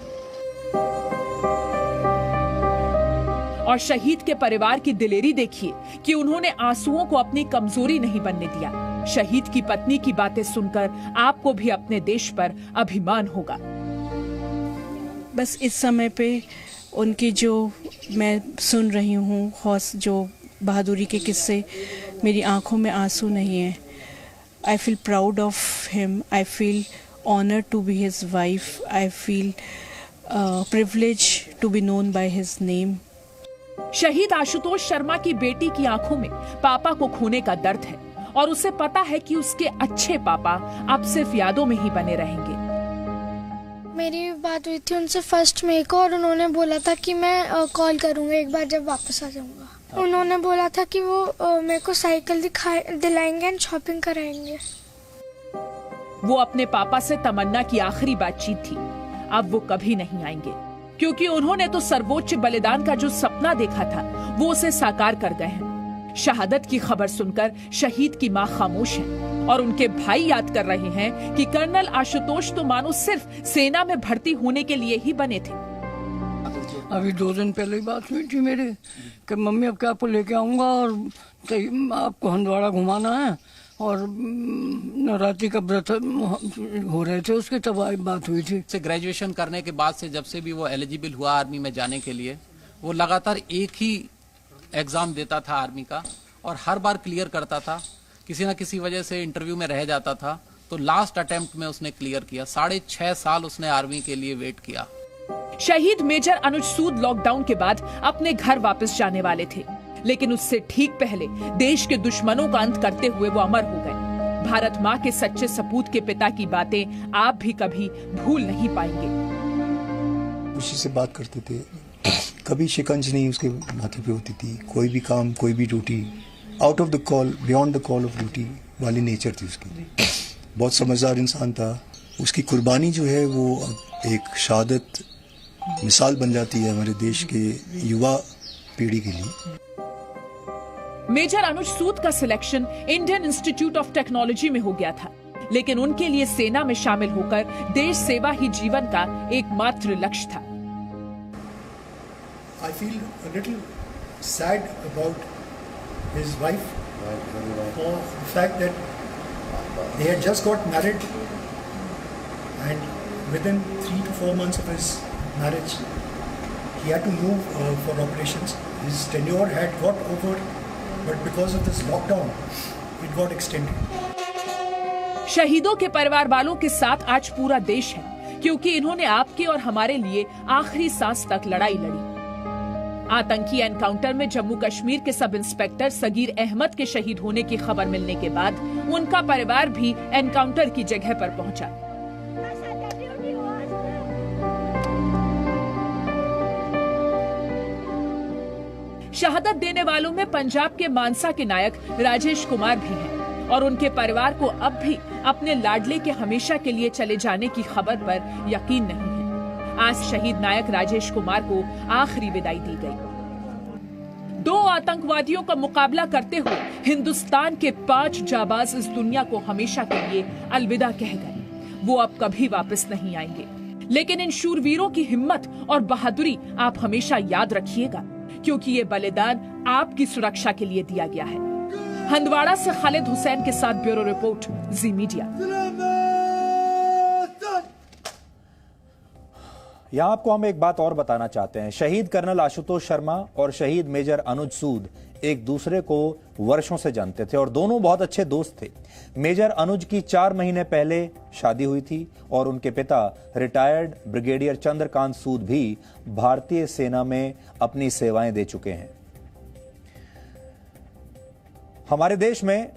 Speaker 11: और शहीद के परिवार की दिलेरी देखिए कि उन्होंने आंसुओं को अपनी कमजोरी नहीं बनने दिया। शहीद की पत्नी की बातें सुनकर आपको भी अपने देश पर अभिमान होगा।
Speaker 10: बस इस समय पे उनकी जो मैं सुन रही हूँ जो बहादुरी के किस्से, मेरी आंखों में आंसू नहीं है। I feel proud of him, I feel honoured to be his wife, I feel privilege to be known by his name.
Speaker 11: शहीद आशुतोष शर्मा की बेटी की आंखों में पापा को खोने का दर्द है और उसे पता है कि उसके अच्छे पापा अब सिर्फ यादों में ही बने रहेंगे।
Speaker 12: मेरी बात हुई थी उनसे 1 मई को और उन्होंने बोला था कि मैं कॉल करूंगा एक बार जब वापस आ जाऊंगा। उन्होंने बोला था कि वो मेरे को साइकिल दिलाएंगे एंड शॉपिंग कराएंगे।
Speaker 11: वो अपने पापा से तमन्ना की आखिरी बातचीत थी। अब वो कभी नहीं आएंगे क्योंकि उन्होंने तो सर्वोच्च बलिदान का जो सपना देखा था वो उसे साकार कर गए हैं। शहादत की खबर सुनकर शहीद की मां खामोश है और उनके भाई याद कर रहे हैं कि कर्नल आशुतोष तो मानो सिर्फ सेना में भर्ती होने के लिए ही बने थे।
Speaker 13: अभी 2 दिन पहले ही बात हुई थी मेरी कि मम्मी अब क्या आपको लेके आऊंगा और आपको हंदवाड़ा घुमाना है और नवरात्रि का व्रत हो रहे थे, उसके तब बात हुई थी।
Speaker 14: से ग्रेजुएशन करने के बाद से जब से भी वो एलिजिबल हुआ आर्मी में जाने के लिए, वो लगातार एक ही एग्जाम देता था आर्मी का और हर बार क्लियर करता था। किसी न किसी वजह से इंटरव्यू में रह जाता था तो लास्ट अटेम्प्ट में उसने क्लियर किया। 6.5 साल उसने आर्मी के लिए वेट किया।
Speaker 11: शहीद मेजर अनुज सूद लॉकडाउन के बाद अपने घर वापस जाने वाले थे, लेकिन उससे ठीक पहले देश के दुश्मनों का अंत करते हुए वो अमर हो गए। भारत माँ के सच्चे सपूत के पिता की बातें आप भी कभी भूल नहीं पाएंगे।
Speaker 15: उसी से बात करते थे, कभी शिकंज नहीं उसके माथे पे होती थी। कोई भी काम, कोई भी duty out of the call, beyond the call of duty वाली नेचर थी उसकी। बहुत समझदार इंसान था। उसकी कुर्बानी जो है वो एक शहादत मिसाल बन जाती है हमारे देश के युवा पीढ़ी के लिए।
Speaker 11: मेजर अनुज सूद का selection Indian institute of technology में हो गया था, लेकिन उनके लिए सेना में शामिल होकर देश सेवा ही जीवन का एकमात्र लक्ष्य था।
Speaker 16: I feel a little sad about his wife for the fact that they had just got married and within 3 to 4 months of his marriage he had to move for operations. His tenure had got over, but because of this lockdown it got extended.
Speaker 11: शहीदों के परिवार वालों के साथ आज पूरा देश है क्योंकि इन्होंने आपके और हमारे लिए आखिरी सांस तक लड़ाई लड़ी। आतंकी एनकाउंटर में जम्मू कश्मीर के सब इंस्पेक्टर सगीर अहमद के शहीद होने की खबर मिलने के बाद उनका परिवार भी एनकाउंटर की जगह पर पहुंचा। शहादत देने वालों में पंजाब के मानसा के नायक राजेश कुमार भी हैं और उनके परिवार को अब भी अपने लाडले के हमेशा के लिए चले जाने की खबर पर यकीन नहीं है। आज शहीद नायक राजेश कुमार को आखिरी विदाई दी गई। 2 आतंकवादियों का मुकाबला करते हुए हिंदुस्तान के 5 जाबाज इस दुनिया को हमेशा के लिए अलविदा कह गए। वो अब कभी वापस नहीं आएंगे, लेकिन इन शूरवीरों की हिम्मत और बहादुरी आप हमेशा याद रखिएगा, क्योंकि ये बलिदान आपकी सुरक्षा के लिए दिया गया है। हंदवाड़ा से खालिद हुसैन के साथ ब्यूरो रिपोर्ट, जी मीडिया।
Speaker 1: यहां आपको हम एक बात और बताना चाहते हैं। शहीद कर्नल आशुतोष शर्मा और शहीद मेजर अनुज सूद एक दूसरे को वर्षों से जानते थे और दोनों बहुत अच्छे दोस्त थे। मेजर अनुज की 4 महीने पहले शादी हुई थी और उनके पिता रिटायर्ड ब्रिगेडियर चंद्रकांत सूद भी भारतीय सेना में अपनी सेवाएं दे चुके हैं। हमारे देश में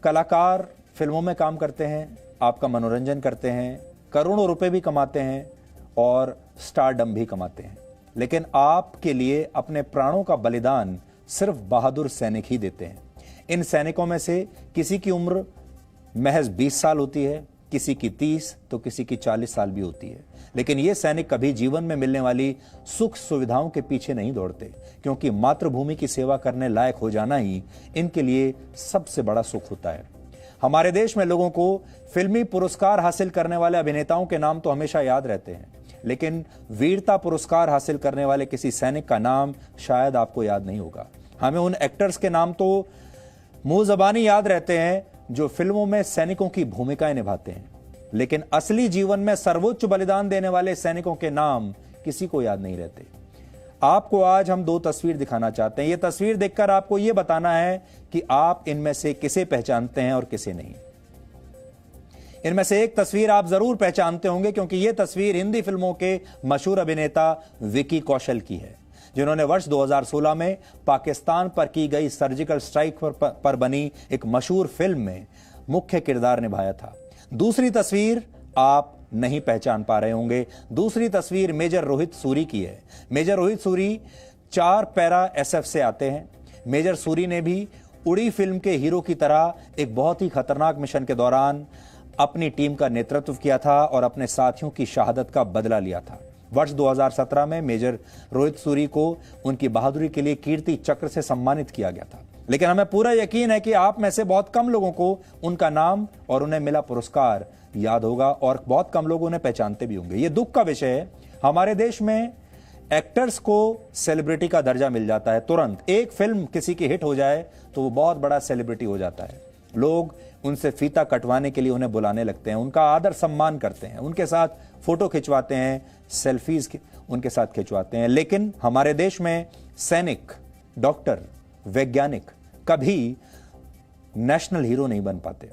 Speaker 1: कलाकार फिल्मों में काम करते हैं, आपका मनोरंजन करते हैं, करोड़ों रुपए भी कमाते हैं और स्टारडम भी कमाते हैं, लेकिन आपके लिए अपने प्राणों का बलिदान सिर्फ बहादुर सैनिक ही देते हैं। इन सैनिकों में से किसी की उम्र महज 20 साल होती है, किसी की 30 तो किसी की 40 साल भी होती है, लेकिन ये सैनिक कभी जीवन में मिलने वाली सुख सुविधाओं के पीछे नहीं दौड़ते, क्योंकि मातृभूमि की सेवा करने लायक हो जाना ही इनके लिए सबसे बड़ा सुख होता है। हमारे देश में लोगों को फिल्मी पुरस्कार हासिल करने वाले अभिनेताओं के नाम तो हमेशा याद रहते हैं, लेकिन वीरता पुरस्कार हासिल करने वाले किसी सैनिक का नाम शायद आपको याद नहीं होगा। हमें उन एक्टर्स के नाम तो मुंह ज़बानी याद रहते हैं जो फिल्मों में सैनिकों की भूमिकाएं निभाते हैं, लेकिन असली जीवन में सर्वोच्च बलिदान देने वाले सैनिकों के नाम किसी को याद नहीं रहते। आपको आज हम 2 तस्वीर दिखाना चाहते हैं। यह तस्वीर देखकर आपको यह बताना है कि आप इनमें से किसे पहचानते हैं और किसे नहीं। इनमें से एक तस्वीर आप जरूर पहचानते होंगे, क्योंकि यह तस्वीर हिंदी फिल्मों के मशहूर अभिनेता विकी कौशल की है, जिन्होंने वर्ष 2016 में पाकिस्तान पर की गई सर्जिकल स्ट्राइक पर बनी एक मशहूर फिल्म में मुख्य किरदार निभाया था। दूसरी तस्वीर आप नहीं पहचान पा रहे होंगे। दूसरी तस्वीर मेजर रोहित सूरी की है। Major Rohit Suri 4 para SF से आते हैं। मेजर सूरी ने भी उड़ी फिल्म के हीरो की तरह एक बहुत ही खतरनाक मिशन के दौरान अपनी टीम का नेतृत्व किया था और अपने साथियों की शहादत का बदला लिया था। वर्ष 2017 में मेजर रोहित सूरी को उनकी बहादुरी के लिए कीर्ति चक्र से सम्मानित किया गया था, लेकिन हमें पूरा यकीन है कि आप में से बहुत कम लोगों को उनका नाम और उन्हें मिला पुरस्कार याद होगा और बहुत कम लोग उन्हें पहचानते भी होंगे। ये दुख का विषय है। हमारे देश में एक्टर्स को सेलिब्रिटी का दर्जा मिल जाता है तुरंत। एक फिल्म किसी की हिट हो जाए तो वो बहुत बड़ा सेलिब्रिटी हो जाता है। लोग उनसे फीता कटवाने के लिए उन्हें बुलाने लगते हैं, उनका आदर सम्मान करते हैं, उनके साथ फोटो खिंचवाते हैं, सेल्फीज उनके साथ खिंचवाते हैं। लेकिन हमारे देश में सैनिक, डॉक्टर, वैज्ञानिक कभी नेशनल हीरो नहीं बन पाते,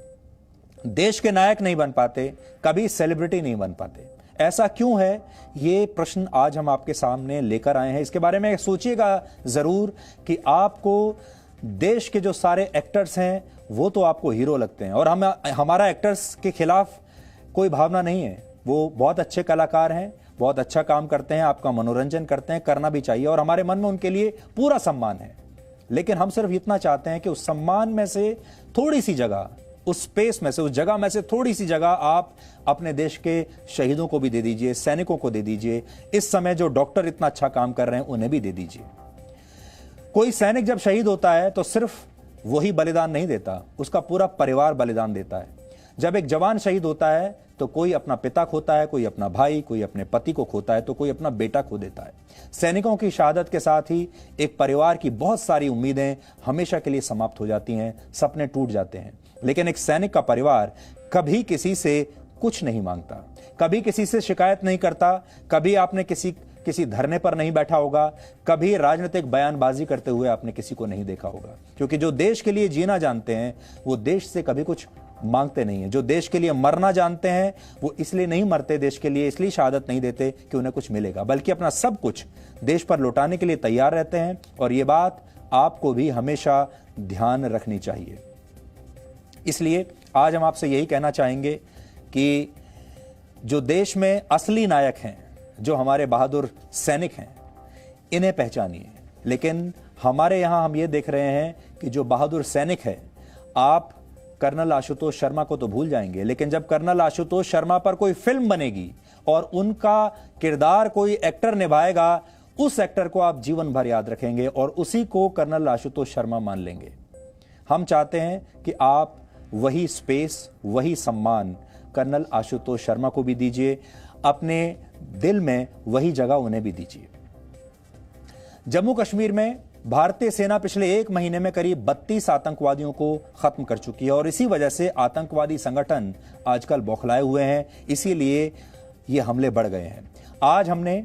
Speaker 1: देश के नायक नहीं बन पाते, कभी सेलिब्रिटी नहीं बन पाते। ऐसा क्यों है? ये प्रश्न आज हम आपके सामने लेकर आए हैं। इसके बारे में सोचिएगा जरूर कि आपको देश के जो सारे एक्टर्स हैं वो तो आपको हीरो लगते हैं, और हमारा एक्टर्स के खिलाफ कोई भावना नहीं है। वो बहुत अच्छे कलाकार हैं, बहुत अच्छा काम करते हैं, आपका मनोरंजन करते हैं, करना भी चाहिए, और हमारे मन में उनके लिए पूरा सम्मान है। लेकिन हम सिर्फ इतना चाहते हैं कि उस सम्मान में से थोड़ी सी जगह, उस स्पेस में से, उस जगह में से थोड़ी सी जगह आप अपने देश के शहीदों को भी दे दीजिए, सैनिकों को दे दीजिए। इस समय जो डॉक्टर इतना अच्छा काम कर रहे हैं उन्हें भी दे दीजिए। कोई सैनिक जब शहीद होता है तो सिर्फ वही बलिदान नहीं देता, उसका पूरा परिवार बलिदान देता है। जब एक जवान शहीद होता है तो कोई अपना पिता खोता है, कोई अपना भाई, कोई अपने पति को खोता है, तो कोई अपना बेटा खो देता है। सैनिकों की शहादत के साथ ही एक परिवार की बहुत सारी उम्मीदें हमेशा के लिए समाप्त हो जाती हैं, सपने टूट जाते हैं। लेकिन एक सैनिक का परिवार कभी किसी से कुछ नहीं मांगता, कभी किसी से शिकायत नहीं करता, कभी आपने किसी धरने पर नहीं बैठा होगा, कभी राजनीतिक बयानबाजी करते हुए आपने किसी को नहीं देखा होगा, क्योंकि जो देश के लिए जीना जानते हैं वो देश से कभी कुछ मांगते नहीं हैं। जो देश के लिए मरना जानते हैं वो इसलिए नहीं मरते देश के लिए, इसलिए शहादत नहीं देते कि उन्हें कुछ मिलेगा, बल्कि अपना सब कुछ देश पर लौटाने के लिए तैयार रहते हैं। और ये बात आपको भी हमेशा ध्यान रखनी चाहिए। इसलिए आज हम आपसे यही कहना चाहेंगे कि जो देश में असली नायक हैं, जो हमारे बहादुर सैनिक हैं, इन्हें पहचानिए। लेकिन हमारे यहां हम ये देख रहे हैं कि जो बहादुर सैनिक है, आप कर्नल आशुतोष शर्मा को तो भूल जाएंगे, लेकिन जब कर्नल आशुतोष शर्मा पर कोई फिल्म बनेगी और उनका किरदार कोई एक्टर निभाएगा, उस एक्टर को आप जीवन भर याद रखेंगे और उसी को कर्नल आशुतोष शर्मा मान लेंगे। हम चाहते हैं कि आप वही स्पेस, वही सम्मान कर्नल आशुतोष शर्मा को भी दीजिए, अपने दिल में वही जगह उन्हें भी दीजिए। जम्मू कश्मीर में भारतीय सेना पिछले 1 महीने में करीब 32 आतंकवादियों को खत्म कर चुकी है और इसी वजह से आतंकवादी संगठन आजकल बौखलाए हुए हैं, इसीलिए ये हमले बढ़ गए हैं। आज हमने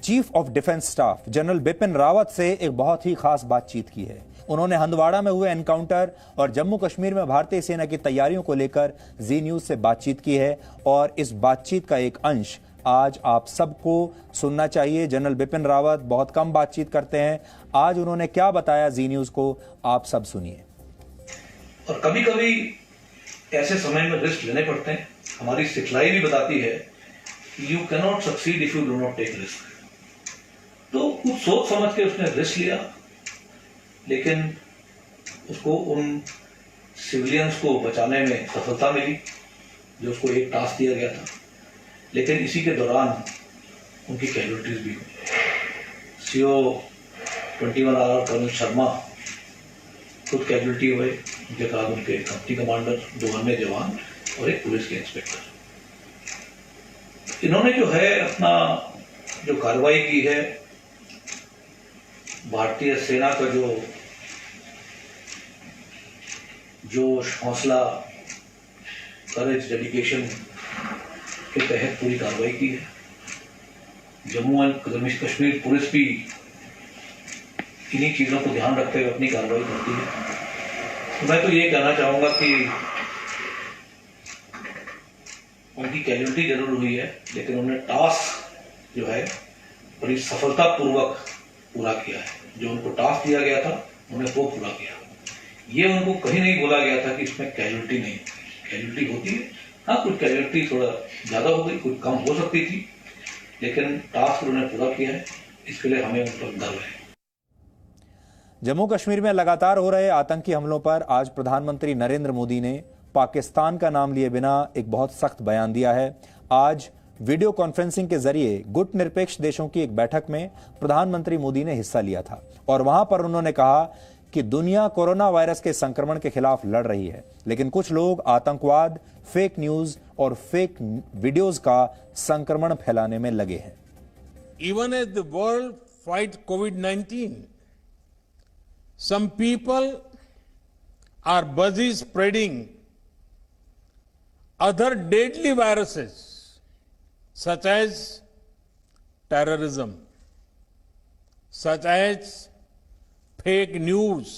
Speaker 1: chief of defence staff general Bipin Rawat से एक बहुत ही खास बातचीत की है। उन्होंने हंदवाड़ा में हुए एनकाउंटर और जम्मू कश्मीर में भारतीय सेना की तैयारियों को लेकर जी न्यूज से बातचीत की है और इस बातचीत का एक अंश आज आप सबको सुनना चाहिए। जनरल बिपिन रावत बहुत कम बातचीत करते हैं, आज उन्होंने क्या बताया जी न्यूज को, आप सब सुनिए।
Speaker 4: और कभी कभी ऐसे समय में रिस्क लेने पड़ते हैं। हमारी सिखलाई भी बताती है you can not succeed if you do not take risk. तो कुछ सोच समझ के उसने रिस्क लिया, लेकिन उसको उन सिविलियंस को बचाने में सफलता मिली जो उसको एक टास्क दिया गया था। लेकिन इसी के दौरान उनकी कैजुअलिटीज भी हुई। CO 21 RR कर्नल शर्मा खुद कैजुअलिटी हुए, उनके साथ उनके कंपनी कमांडर, 2 अन्य जवान और एक पुलिस के इंस्पेक्टर। इन्होंने जो है अपना जो कार्रवाई की है, भारतीय सेना का जो जोश, हौसला, करेज, डेडिकेशन के तहत पूरी कार्रवाई की है। जम्मू एंड कश्मीर पुलिस भी इन्हीं चीजों को ध्यान रखते हुए अपनी कार्रवाई करती है। तो मैं तो ये कहना चाहूंगा कि उनकी कैजुअलिटी जरूर हुई है, लेकिन उन्होंने टास्क जो है बड़ी सफलतापूर्वक पूरा किया है। जो उनको टास्क दिया गया था उन्होंने वो पूरा किया। ये उनको कहीं नहीं बोला गया था कि इसमें कैजुअलिटी नहीं होती। कैजुअलिटी होती है, हाँ, कुछ कैजुअलिटी थोड़ा ज्यादा हो गई, कुछ कम हो सकती थी, लेकिन टास्क उन्होंने पूरा किया है, इसके लिए हमें उन पर गर्व है।
Speaker 1: जम्मू कश्मीर में लगातार हो रहे आतंकी हमलों पर आज प्रधानमंत्री नरेंद्र मोदी ने पाकिस्तान का नाम लिए बिना एक बहुत सख्त बयान दिया है। आज वीडियो कॉन्फ्रेंसिंग के जरिए गुट निरपेक्ष देशों की एक बैठक में प्रधानमंत्री मोदी ने हिस्सा लिया था और वहां पर उन्होंने कहा कि दुनिया कोरोना वायरस के संक्रमण के खिलाफ लड़ रही है, लेकिन कुछ लोग आतंकवाद, फेक न्यूज और फेक वीडियोस का संक्रमण फैलाने में लगे हैं।
Speaker 3: Even as the world fights COVID-19, some people are busy spreading other deadly viruses such as terrorism, such as fake news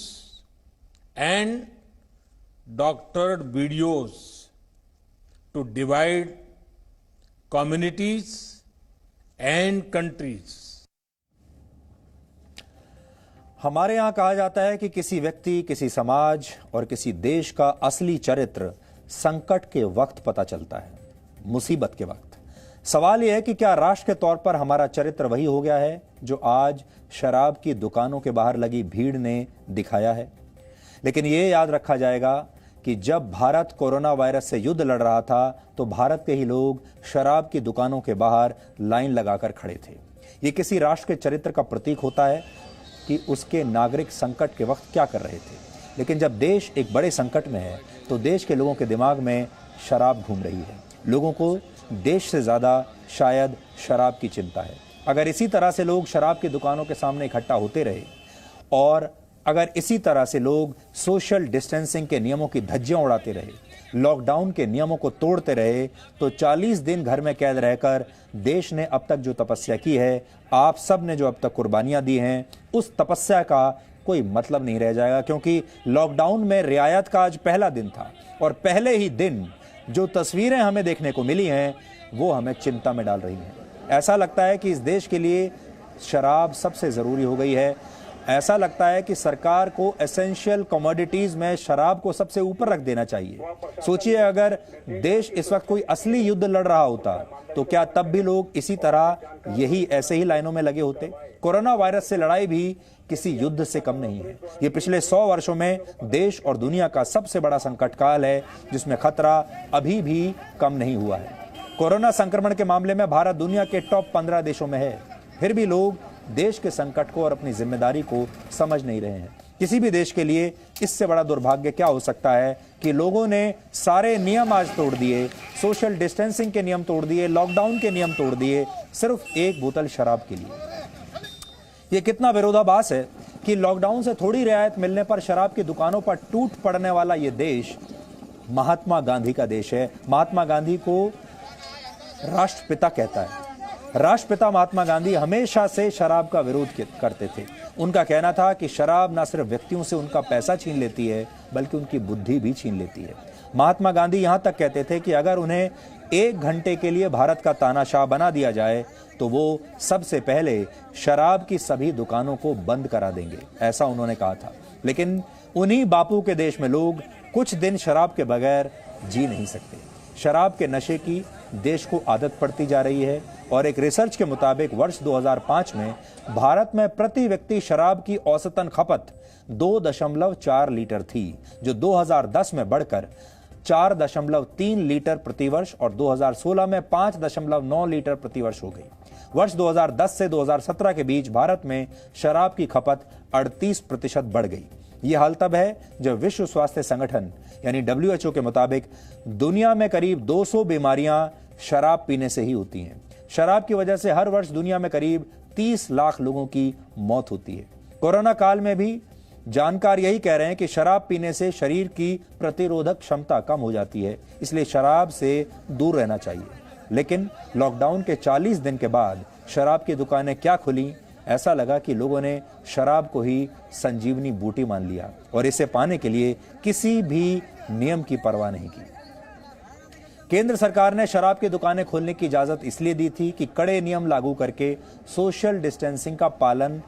Speaker 3: and doctored videos to divide communities and countries.
Speaker 1: हमारे यहां कहा जाता है कि किसी व्यक्ति, किसी समाज और किसी देश का असली चरित्र संकट के वक्त पता चलता है, मुसीबत के वक्त। सवाल यह है कि क्या राष्ट्र के तौर पर हमारा चरित्र वही हो गया है जो आज शराब की दुकानों के बाहर लगी भीड़ ने दिखाया है। लेकिन यह याद रखा जाएगा कि जब भारत कोरोना वायरस से युद्ध लड़ रहा था तो भारत के ही लोग शराब की दुकानों के बाहर लाइन लगाकर खड़े थे। ये किसी राष्ट्र के चरित्र का प्रतीक होता है कि उसके नागरिक संकट के वक्त क्या कर रहे थे। लेकिन जब देश एक बड़े संकट में है तो देश के लोगों के दिमाग में शराब घूम रही है। लोगों को देश से ज़्यादा शायद शराब की चिंता है। अगर इसी तरह से लोग शराब की दुकानों के सामने इकट्ठा होते रहे और अगर इसी तरह से लोग सोशल डिस्टेंसिंग के नियमों की धज्जियां उड़ाते रहे, लॉकडाउन के नियमों को तोड़ते रहे, तो 40 दिन घर में कैद रहकर देश ने अब तक जो तपस्या की है, आप सब ने जो अब तक कुर्बानियां दी हैं, उस तपस्या का कोई मतलब नहीं रह जाएगा, क्योंकि लॉकडाउन में रियायत का आज पहला दिन था और पहले ही दिन जो तस्वीरें हमें देखने को मिली हैं वो हमें चिंता में डाल रही हैं। ऐसा लगता है कि इस देश के लिए शराब सबसे ज़रूरी हो गई है। ऐसा लगता है कि सरकार को एसेंशियल कमोडिटीज में शराब को सबसे ऊपर रख देना चाहिए। सोचिए, अगर देश इस वक्त कोई असली युद्ध लड़ रहा होता तो क्या तब भी लोग इसी तरह यही ऐसे ही लाइनों में लगे होते? कोरोना वायरस से लड़ाई भी किसी युद्ध से कम नहीं है। ये पिछले 100 वर्षों में देश और दुनिया का सबसे बड़ा संकट काल है, जिसमें खतरा अभी भी कम नहीं हुआ है। कोरोना संक्रमण के मामले में भारत दुनिया के टॉप 15 देशों में है, फिर भी लोग देश के संकट को और अपनी जिम्मेदारी को समझ नहीं रहे हैं। किसी भी देश के लिए इससे बड़ा दुर्भाग्य क्या हो सकता है कि लोगों ने सारे नियम आज तोड़ दिए, सोशल डिस्टेंसिंग के नियम तोड़ दिए, लॉकडाउन के नियम तोड़ दिए, सिर्फ एक बोतल शराब के लिए। ये कितना विरोधाभास है कि लॉकडाउन से थोड़ी रियायत मिलने पर शराब की दुकानों पर टूट पड़ने वाला ये देश महात्मा गांधी का देश है। महात्मा गांधी को राष्ट्रपिता कहता है। राष्ट्रपिता महात्मा गांधी हमेशा से शराब का विरोध करते थे। उनका कहना था कि शराब न सिर्फ व्यक्तियों से उनका पैसा छीन लेती है, बल्कि उनकी बुद्धि भी छीन लेती है। महात्मा गांधी यहां तक कहते थे कि अगर उन्हें 1 घंटे के लिए भारत का तानाशाह बना दिया जाए तो वो सबसे पहले शराब की सभी दुकानों को बंद करा देंगे, ऐसा उन्होंने कहा था। लेकिन उन्हीं बापू के देश में लोग कुछ दिन शराब के बगैर जी नहीं सकते। शराब के नशे की देश को आदत पड़ती जा रही है और एक रिसर्च के मुताबिक वर्ष 2005 में भारत में प्रति व्यक्ति शराब की औसतन खपत 2.4 लीटर थी, जो 2010 में बढ़कर 4.3 लीटर प्रतिवर्ष और 2016 में 5.9 लीटर प्रतिवर्ष हो गई। वर्ष 2010 से 2017 के बीच भारत में शराब की खपत 38% बढ़ गई। ये हाल तब है जब विश्व स्वास्थ्य संगठन यानी WHO के मुताबिक दुनिया में करीब 200 बीमारियां शराब पीने से ही होती हैं। शराब की वजह से हर वर्ष दुनिया में करीब 30 लाख लोगों की मौत होती है। कोरोना काल में भी जानकार यही कह रहे हैं कि शराब पीने से शरीर की प्रतिरोधक क्षमता कम हो जाती है, इसलिए शराब से दूर रहना चाहिए। लेकिन लॉकडाउन के 40 दिन के बाद शराब की दुकानें क्या खुली, ऐसा लगा कि लोगों ने शराब को ही संजीवनी बूटी मान लिया और इसे पाने के लिए किसी भी नियम की परवाह नहीं की। केंद्र सरकार ने शराब की दुकानें खोलने की इजाजत इसलिए दी थी कि कड़े नियम लागू करके सोशल डिस्टेंसिंग का पालन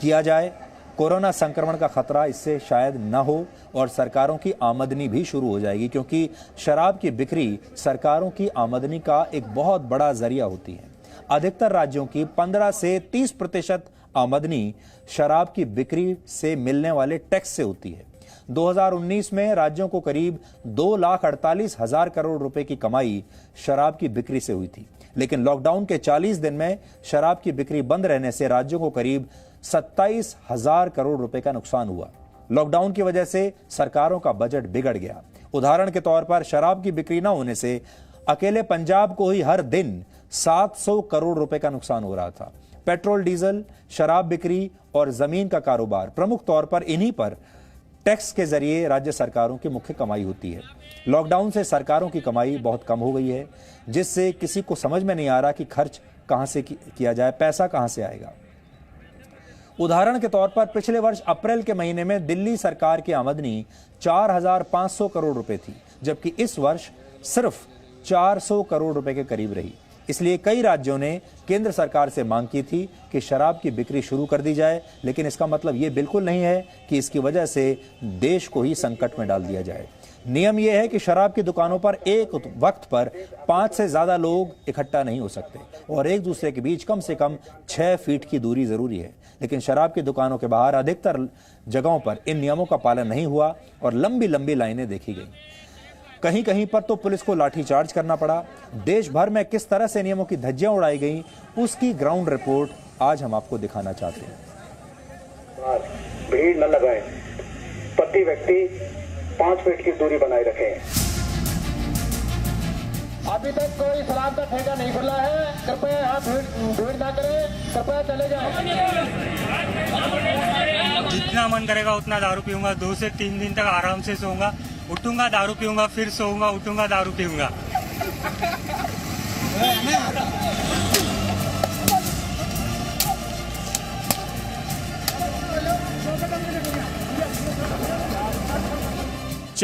Speaker 1: किया जाए। कोरोना संक्रमण का खतरा इससे शायद न हो और सरकारों की आमदनी भी शुरू हो जाएगी, क्योंकि शराब की बिक्री सरकारों की आमदनी का एक बहुत बड़ा जरिया होती है। अधिकतर राज्यों की 15 से 30% आमदनी शराब की बिक्री से मिलने वाले टैक्स से होती है। 2019 में राज्यों को करीब 2,48,000 करोड़ रुपए की कमाई शराब की बिक्री से हुई थी, लेकिन लॉकडाउन के 40 दिन में शराब की बिक्री बंद रहने से राज्यों को करीब 27,000 करोड़ रुपए का नुकसान हुआ। लॉकडाउन की वजह से सरकारों का बजट बिगड़ गया। उदाहरण के तौर पर शराब की बिक्री न होने से अकेले पंजाब को ही हर दिन 700 करोड़ रुपए का नुकसान हो रहा था। पेट्रोल, डीजल, शराब बिक्री और जमीन का कारोबार प्रमुख तौर पर इन्हीं पर टैक्स के जरिए राज्य सरकारों की मुख्य कमाई होती है। लॉकडाउन से सरकारों की कमाई बहुत कम हो गई है, जिससे किसी को समझ में नहीं आ रहा कि खर्च कहां से किया जाए, पैसा कहां से आएगा। उदाहरण के तौर पर पिछले वर्ष अप्रैल के महीने में दिल्ली सरकार की आमदनी 4,500 करोड़ रुपए थी, जबकि इस वर्ष सिर्फ 400 करोड़ रुपए के करीब रही। इसलिए कई राज्यों ने केंद्र सरकार से मांग की थी कि शराब की बिक्री शुरू कर दी जाए, लेकिन इसका मतलब ये बिल्कुल नहीं है कि इसकी वजह से देश को ही संकट में डाल दिया जाए। नियम यह है कि शराब की दुकानों पर एक वक्त पर 5 से ज्यादा लोग इकट्ठा नहीं हो सकते और एक दूसरे के बीच कम से कम 6 फीट की दूरी जरूरी है। लेकिन शराब की दुकानों के बाहर अधिकतर जगहों पर इन नियमों का पालन नहीं हुआ और लंबी लंबी लाइनें देखी गई। कहीं कहीं पर तो पुलिस को लाठीचार्ज करना पड़ा। देश भर में किस तरह से नियमों की धज्जियां उड़ाई गईं, उसकी ग्राउंड रिपोर्ट आज हम आपको दिखाना चाहते हैं।
Speaker 17: भीड़ न लगाएं, प्रति व्यक्ति 5 फीट की दूरी बनाए रखें।
Speaker 18: अभी तक कोई शराब का ठेका नहीं खुला है, कृपया यहाँ भीड़ ना करें, कृपया चले जाएं।
Speaker 19: जितना मन करेगा उतना दारू पीऊंगा, 2 से 3 दिन तक आराम से सोऊंगा, उठूंगा दारू पीऊंगा, फिर सोऊंगा, उठूंगा दारू पीऊंगा।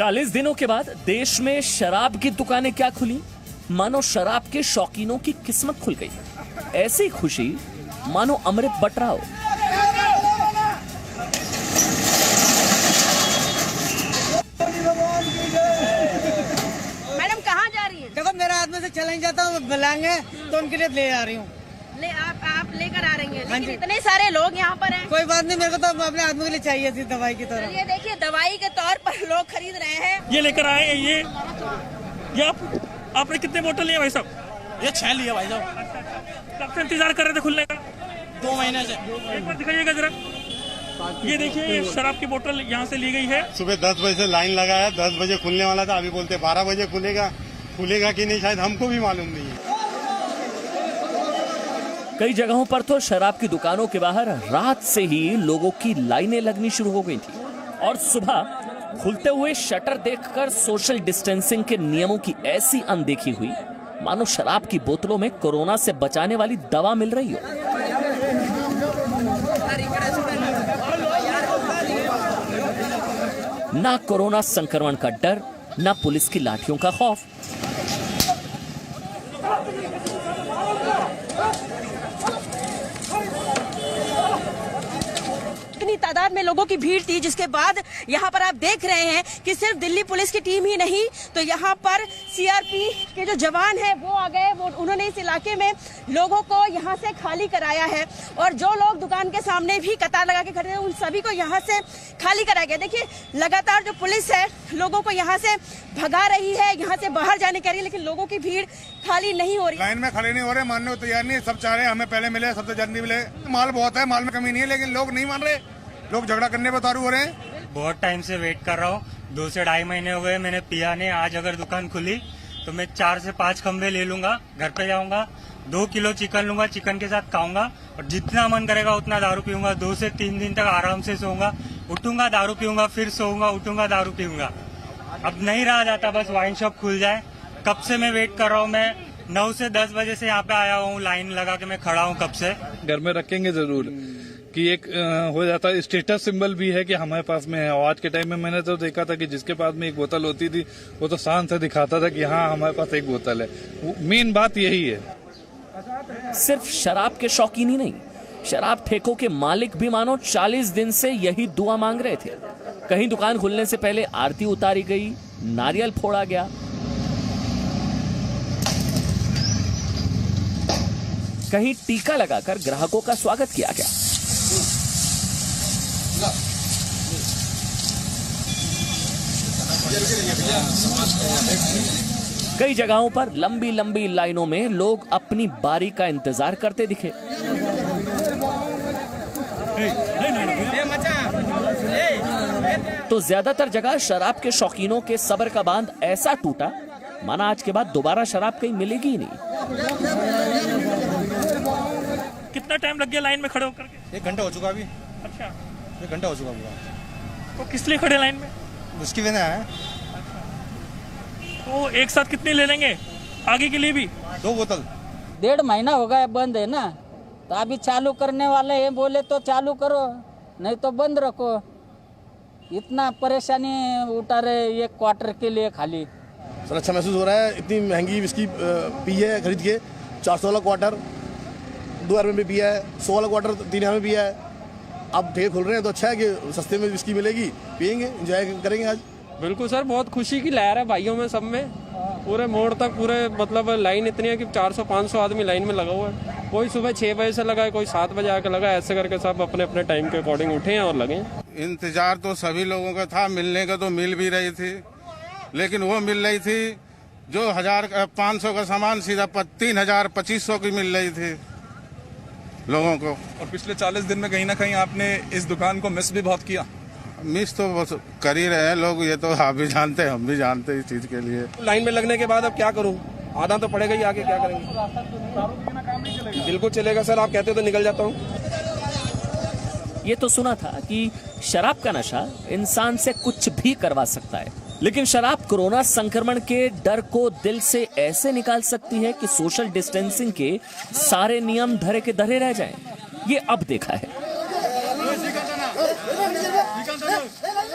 Speaker 20: 40 दिनों के बाद देश में शराब की दुकानें क्या खुली, मानो शराब के शौकीनों की किस्मत खुल गई। ऐसी खुशी मानो अमृत बट रहा हो।
Speaker 21: मैडम कहाँ जा रही है? देखो मेरा आदमी से चला नहीं जाता, बुलाएंगे तो उनके लिए ले आ रही हूँ। आप लेकर आ रही हैं, लेकिन इतने सारे लोग यहाँ पर हैं। कोई बात नहीं, मेरे को तो अपने आदमी के लिए चाहिए थी दवाई की तरह। ये देखिए दवाई के तौर पर लोग खरीद रहे हैं।
Speaker 22: ये लेकर आए हैं ये आपने कितने बोतल लिए भाई साहब? ये 6 लिया भाई साहब। कब से इंतजार कर रहे थे खुलने का? 2 महीने से। एक बार दिखाइएगा जरा। ये देखिए ये शराब की बोतल यहाँ से ली गई है।
Speaker 23: सुबह 10 बजे से लाइन लगाया, 10 बजे खुलने वाला था, अभी बोलते 12 बजे खुलेगा कि नहीं शायद हमको भी मालूम नहीं है।
Speaker 20: कई जगहों पर तो शराब की दुकानों के बाहर रात से ही लोगों की लाइनें लगनी शुरू हो गई थी और सुबह खुलते हुए शटर देखकर सोशल डिस्टेंसिंग के नियमों की ऐसी अनदेखी हुई मानो शराब की बोतलों में कोरोना से बचाने वाली दवा मिल रही हो। ना कोरोना संक्रमण का डर, ना पुलिस की लाठियों का खौफ।
Speaker 21: इतनी तादाद में लोगों की भीड़ थी, जिसके बाद यहाँ पर आप देख रहे हैं कि सिर्फ दिल्ली पुलिस की टीम ही नहीं, तो यहाँ पर सीआरपी के जो जवान हैं वो आ गए। उन्होंने इस इलाके में लोगों को यहाँ से खाली कराया है और जो लोग दुकान के सामने भी कतार लगा के खड़े हैं उन सभी को यहाँ से खाली कराया गया। देखिए लगातार जो पुलिस है लोगों को यहाँ से भगा रही है, यहाँ से बाहर जाने के लिए, लेकिन लोगों की भीड़ खाली नहीं हो रही।
Speaker 23: लाइन में खड़े नहीं हो रहे, मानने को तैयार नहीं, सब चाह रहे हमें पहले मिले, सबसे जल्दी मिले। माल बहुत है, माल में कमी नहीं है, लेकिन लोग नहीं मान रहे, लोग झगड़ा करने पर उतारू हो रहे हैं।
Speaker 19: बहुत टाइम से वेट कर रहा हूँ, 2 से 2.5 महीने हो गए, मैंने पिया नहीं। आज अगर दुकान खुली तो मैं 4 से 5 खंबे ले लूंगा, घर पे जाऊंगा, 2 किलो चिकन लूंगा, चिकन के साथ खाऊंगा और जितना मन करेगा उतना दारू पीऊंगा। 2 से 3 दिन तक आराम से सोऊंगा, उठूंगा दारू पीऊंगा, फिर सोऊंगा, उठूंगा दारू पीऊंगा। अब नहीं रहा जाता, बस वाइन शॉप खुल जाए। कब से मैं वेट कर रहा हूँ, मैं 9 से 10 बजे से यहाँ पे आया हूँ, लाइन लगा के मैं खड़ा हूँ कब से।
Speaker 24: घर में रखेंगे जरूर कि एक हो जाता है, स्टेटस सिंबल भी है कि हमारे पास में है। और आज के टाइम में मैंने तो देखा था कि जिसके पास में एक बोतल होती थी वो तो शान से दिखाता था कि हाँ हमारे पास एक बोतल है। मेन बात यही है।
Speaker 20: सिर्फ शराब के शौकीन ही नहीं, शराब ठेकों के मालिक भी मानो 40 दिन से यही दुआ मांग रहे थे। कहीं दुकान खुलने से पहले आरती उतारी गई, नारियल फोड़ा गया, कहीं टीका लगाकर ग्राहकों का स्वागत किया गया। कई जगहों पर लंबी लंबी लाइनों में लोग अपनी बारी का इंतजार करते दिखे। तो ज्यादातर जगह शराब के शौकीनों के सब्र का बांध ऐसा टूटा माना आज के बाद दोबारा शराब कहीं मिलेगी ही नहीं।
Speaker 22: कितना टाइम लग गया लाइन में खड़े होकर के?
Speaker 23: 1 घंटा हो चुका अभी।
Speaker 22: अच्छा,
Speaker 23: 1 घंटा हो चुका पूरा।
Speaker 22: तो किस लिए खड़े लाइन में?
Speaker 23: उसकी वजह है।
Speaker 22: तो एक साथ कितनी ले लेंगे आगे के लिए भी?
Speaker 23: 2 बोतल।
Speaker 25: 1.5 महीना हो गया बंद है ना, तो अभी चालू करने वाले हैं, बोले तो चालू करो नहीं तो बंद रखो। इतना परेशानी उठा रहे 1 क्वार्टर के लिए खाली।
Speaker 26: सर अच्छा महसूस हो रहा है, इतनी महंगी विस्की पी है खरीद के, 400 वाला क्वार्टर 2,000 में भी पिया है, 100 वाला क्वार्टर 3,000 में पिया है। अब ठेके खुल रहे हैं तो अच्छा है कि सस्ते में विस्की मिलेगी, पियेंगे, एंजॉय करेंगे आज।
Speaker 27: बिल्कुल सर, बहुत खुशी की लहर है भाइयों में, सब में। पूरे मोड़ तक पूरे मतलब लाइन इतनी है कि 400-500 आदमी लाइन में लगा हुआ है। कोई सुबह 6 बजे से लगा है, कोई 7 बजे आकर लगा, ऐसे करके सब अपने अपने टाइम के अकॉर्डिंग उठे हैं और लगे।
Speaker 23: इंतजार तो सभी लोगों का था, मिलने का तो मिल भी रही थी, लेकिन वो मिल रही थी जो 1,500 का सामान सीधा 3,000-2,500 की मिल रही थी लोगों को।
Speaker 28: और पिछले 40 दिन में कहीं ना कहीं आपने इस दुकान को मिस भी बहुत किया।
Speaker 23: मिस तो कर ही रहे हैं लोग, ये तो आप भी जानते हैं, हम भी जानते हैं इस चीज के लिए।
Speaker 28: लाइन में लगने के बाद अब क्या करूं, आना तो पड़ेगा ही, आगे क्या करेंगे? बिल्कुल चलेगा सर, आप कहते हो तो निकल जाता हूं।
Speaker 20: ये तो सुना था कि शराब का नशा इंसान से कुछ भी करवा सकता है, लेकिन शराब कोरोना संक्रमण के डर को दिल से ऐसे निकाल सकती है कि सोशल डिस्टेंसिंग के सारे नियम धरे के धरे रह जाएं। ये अब देखा है।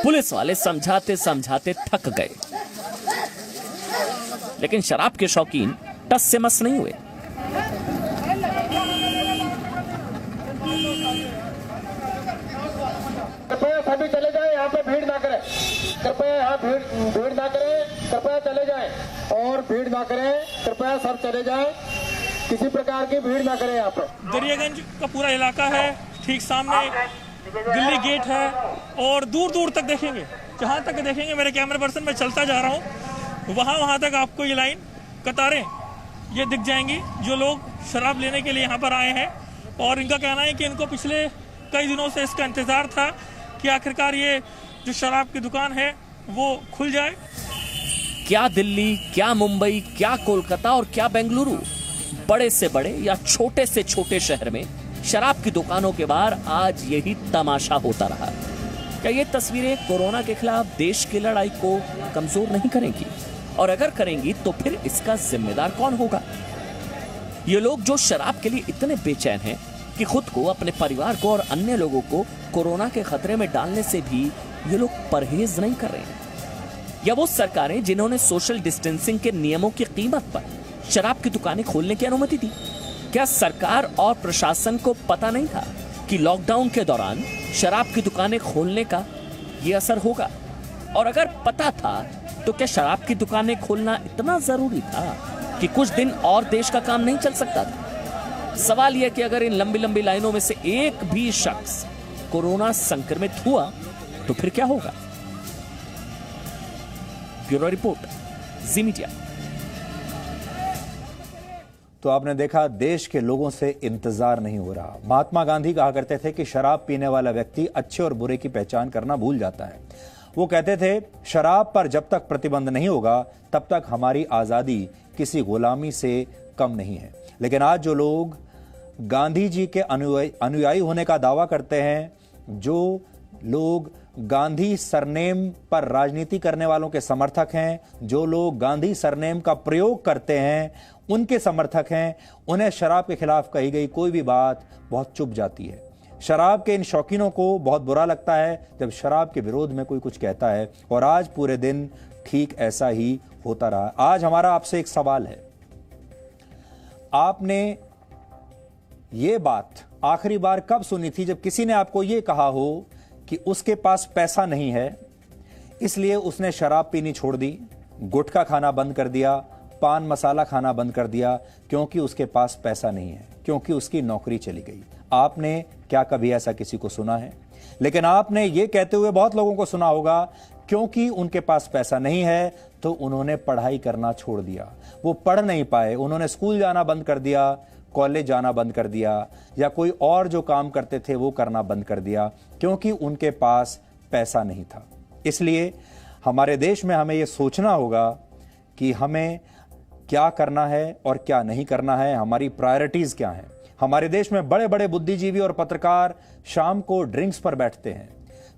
Speaker 20: पुलिस वाले समझाते समझाते थक गए, लेकिन शराब के शौकीन टस से मस नहीं हुए।
Speaker 18: कृपया सभी चले जाएं, यहाँ पे भीड़ ना करें। कृपया यहाँ भीड़ ना करें, कृपया चले जाएं और भीड़ ना करें। कृपया सब चले जाएं, किसी प्रकार की भीड़ ना करें। यहाँ पर
Speaker 22: दरियागंज का पूरा इलाका है, ठीक सामने दिल्ली गेट है और दूर दूर तक देखेंगे, जहाँ तक देखेंगे मेरे कैमरा पर्सन में चलता जा रहा हूँ, वहाँ तक आपको ये लाइन कतारें ये दिख जाएंगी जो लोग शराब लेने के लिए यहाँ पर आए हैं। और इनका कहना है कि इनको पिछले कई दिनों से इसका इंतजार था कि आखिरकार ये जो शराब की दुकान है वो खुल जाए।
Speaker 20: क्या दिल्ली, क्या मुंबई, क्या कोलकाता और क्या बेंगलुरु, बड़े से बड़े या छोटे से छोटे शहर में शराब की दुकानों के बाहर आज यही तमाशा होता रहा। क्या ये तस्वीरें कोरोना के खिलाफ देश की लड़ाई को कमजोर नहीं करेंगी? और अगर करेंगी तो फिर इसका जिम्मेदार कौन होगा? ये लोग जो शराब के लिए इतने बेचैन हैं कि खुद को, अपने परिवार को और अन्य लोगों को कोरोना के खतरे में डालने से भी ये लोग परहेज नहीं कर रहे हैं। या वो सरकारें जिन्होंने सोशल डिस्टेंसिंग के नियमों की कीमत पर शराब की दुकानें खोलने की अनुमति दी, क्या सरकार और प्रशासन को पता नहीं था कि लॉकडाउन के दौरान शराब की दुकानें खोलने का ये असर होगा? और अगर पता था तो क्या शराब की दुकानें खोलना इतना जरूरी था कि कुछ दिन और देश का काम नहीं चल सकता था? सवाल यह कि अगर इन लंबी लंबी लाइनों में से एक भी शख्स कोरोना संक्रमित हुआ तो फिर क्या होगा? ब्यूरो रिपोर्ट, जी मीडिया।
Speaker 1: तो आपने देखा, देश के लोगों से इंतजार नहीं हो रहा। महात्मा गांधी कहा करते थे कि शराब पीने वाला व्यक्ति अच्छे और बुरे की पहचान करना भूल जाता है। वो कहते थे, शराब पर जब तक प्रतिबंध नहीं होगा तब तक हमारी आजादी किसी गुलामी से कम नहीं है। लेकिन आज जो लोग गांधी जी के अनुयायी होने का दावा करते हैं, जो लोग गांधी सरनेम पर राजनीति करने वालों के समर्थक हैं, जो लोग गांधी सरनेम का प्रयोग करते हैं उनके समर्थक हैं, उन्हें शराब के खिलाफ कही गई कोई भी बात बहुत चुभ जाती है। शराब के इन शौकीनों को बहुत बुरा लगता है जब शराब के विरोध में कोई कुछ कहता है, और आज पूरे दिन ठीक ऐसा ही होता रहा। आज हमारा आपसे एक सवाल है, आपने ये बात आखिरी बार कब सुनी थी जब किसी ने आपको ये कहा हो कि उसके पास पैसा नहीं है इसलिए उसने शराब पीनी छोड़ दी, गुटखा खाना बंद कर दिया, पान मसाला खाना बंद कर दिया क्योंकि उसके पास पैसा नहीं है, क्योंकि उसकी नौकरी चली गई? आपने क्या कभी ऐसा किसी को सुना है? लेकिन आपने ये कहते हुए बहुत लोगों को सुना होगा, क्योंकि उनके पास पैसा नहीं है तो उन्होंने पढ़ाई करना छोड़ दिया, वो पढ़ नहीं पाए, उन्होंने स्कूल जाना बंद कर दिया, कॉलेज जाना बंद कर दिया, या कोई और जो काम करते थे वो करना बंद कर दिया क्योंकि उनके पास पैसा नहीं था। इसलिए हमारे देश में हमें यह सोचना होगा कि हमें क्या करना है और क्या नहीं करना है, हमारी प्रायोरिटीज क्या हैं। हमारे देश में बड़े बड़े बुद्धिजीवी और पत्रकार शाम को ड्रिंक्स पर बैठते हैं,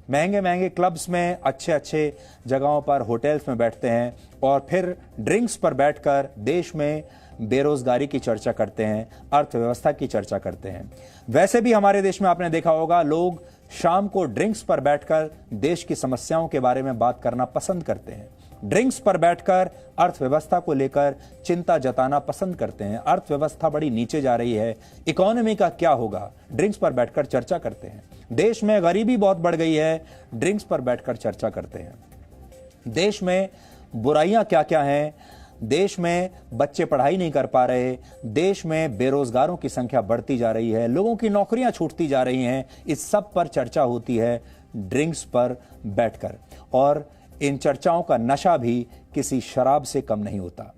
Speaker 1: महंगे महंगे क्लब्स में, अच्छे अच्छे जगहों पर, होटल्स में बैठते हैं और फिर ड्रिंक्स पर बैठकर देश में बेरोजगारी की चर्चा करते हैं, अर्थव्यवस्था की चर्चा करते हैं। वैसे भी हमारे देश में आपने देखा होगा, लोग शाम को ड्रिंक्स पर बैठकर देश की समस्याओं के बारे में बात करना पसंद करते हैं, ड्रिंक्स पर बैठकर अर्थव्यवस्था को लेकर चिंता जताना पसंद करते हैं। अर्थव्यवस्था बड़ी नीचे जा रही है, इकोनॉमी का क्या होगा, ड्रिंक्स पर बैठकर चर्चा करते हैं। देश में गरीबी बहुत बढ़ गई है, ड्रिंक्स पर बैठकर चर्चा करते हैं। देश में बुराइयां क्या क्या हैं, देश में बच्चे पढ़ाई नहीं कर पा रहे, देश में बेरोजगारों की संख्या बढ़ती जा रही है, लोगों की नौकरियां छूटती जा रही हैं, इस सब पर चर्चा होती है ड्रिंक्स पर बैठकर। और इन चर्चाओं का नशा भी किसी शराब से कम नहीं होता।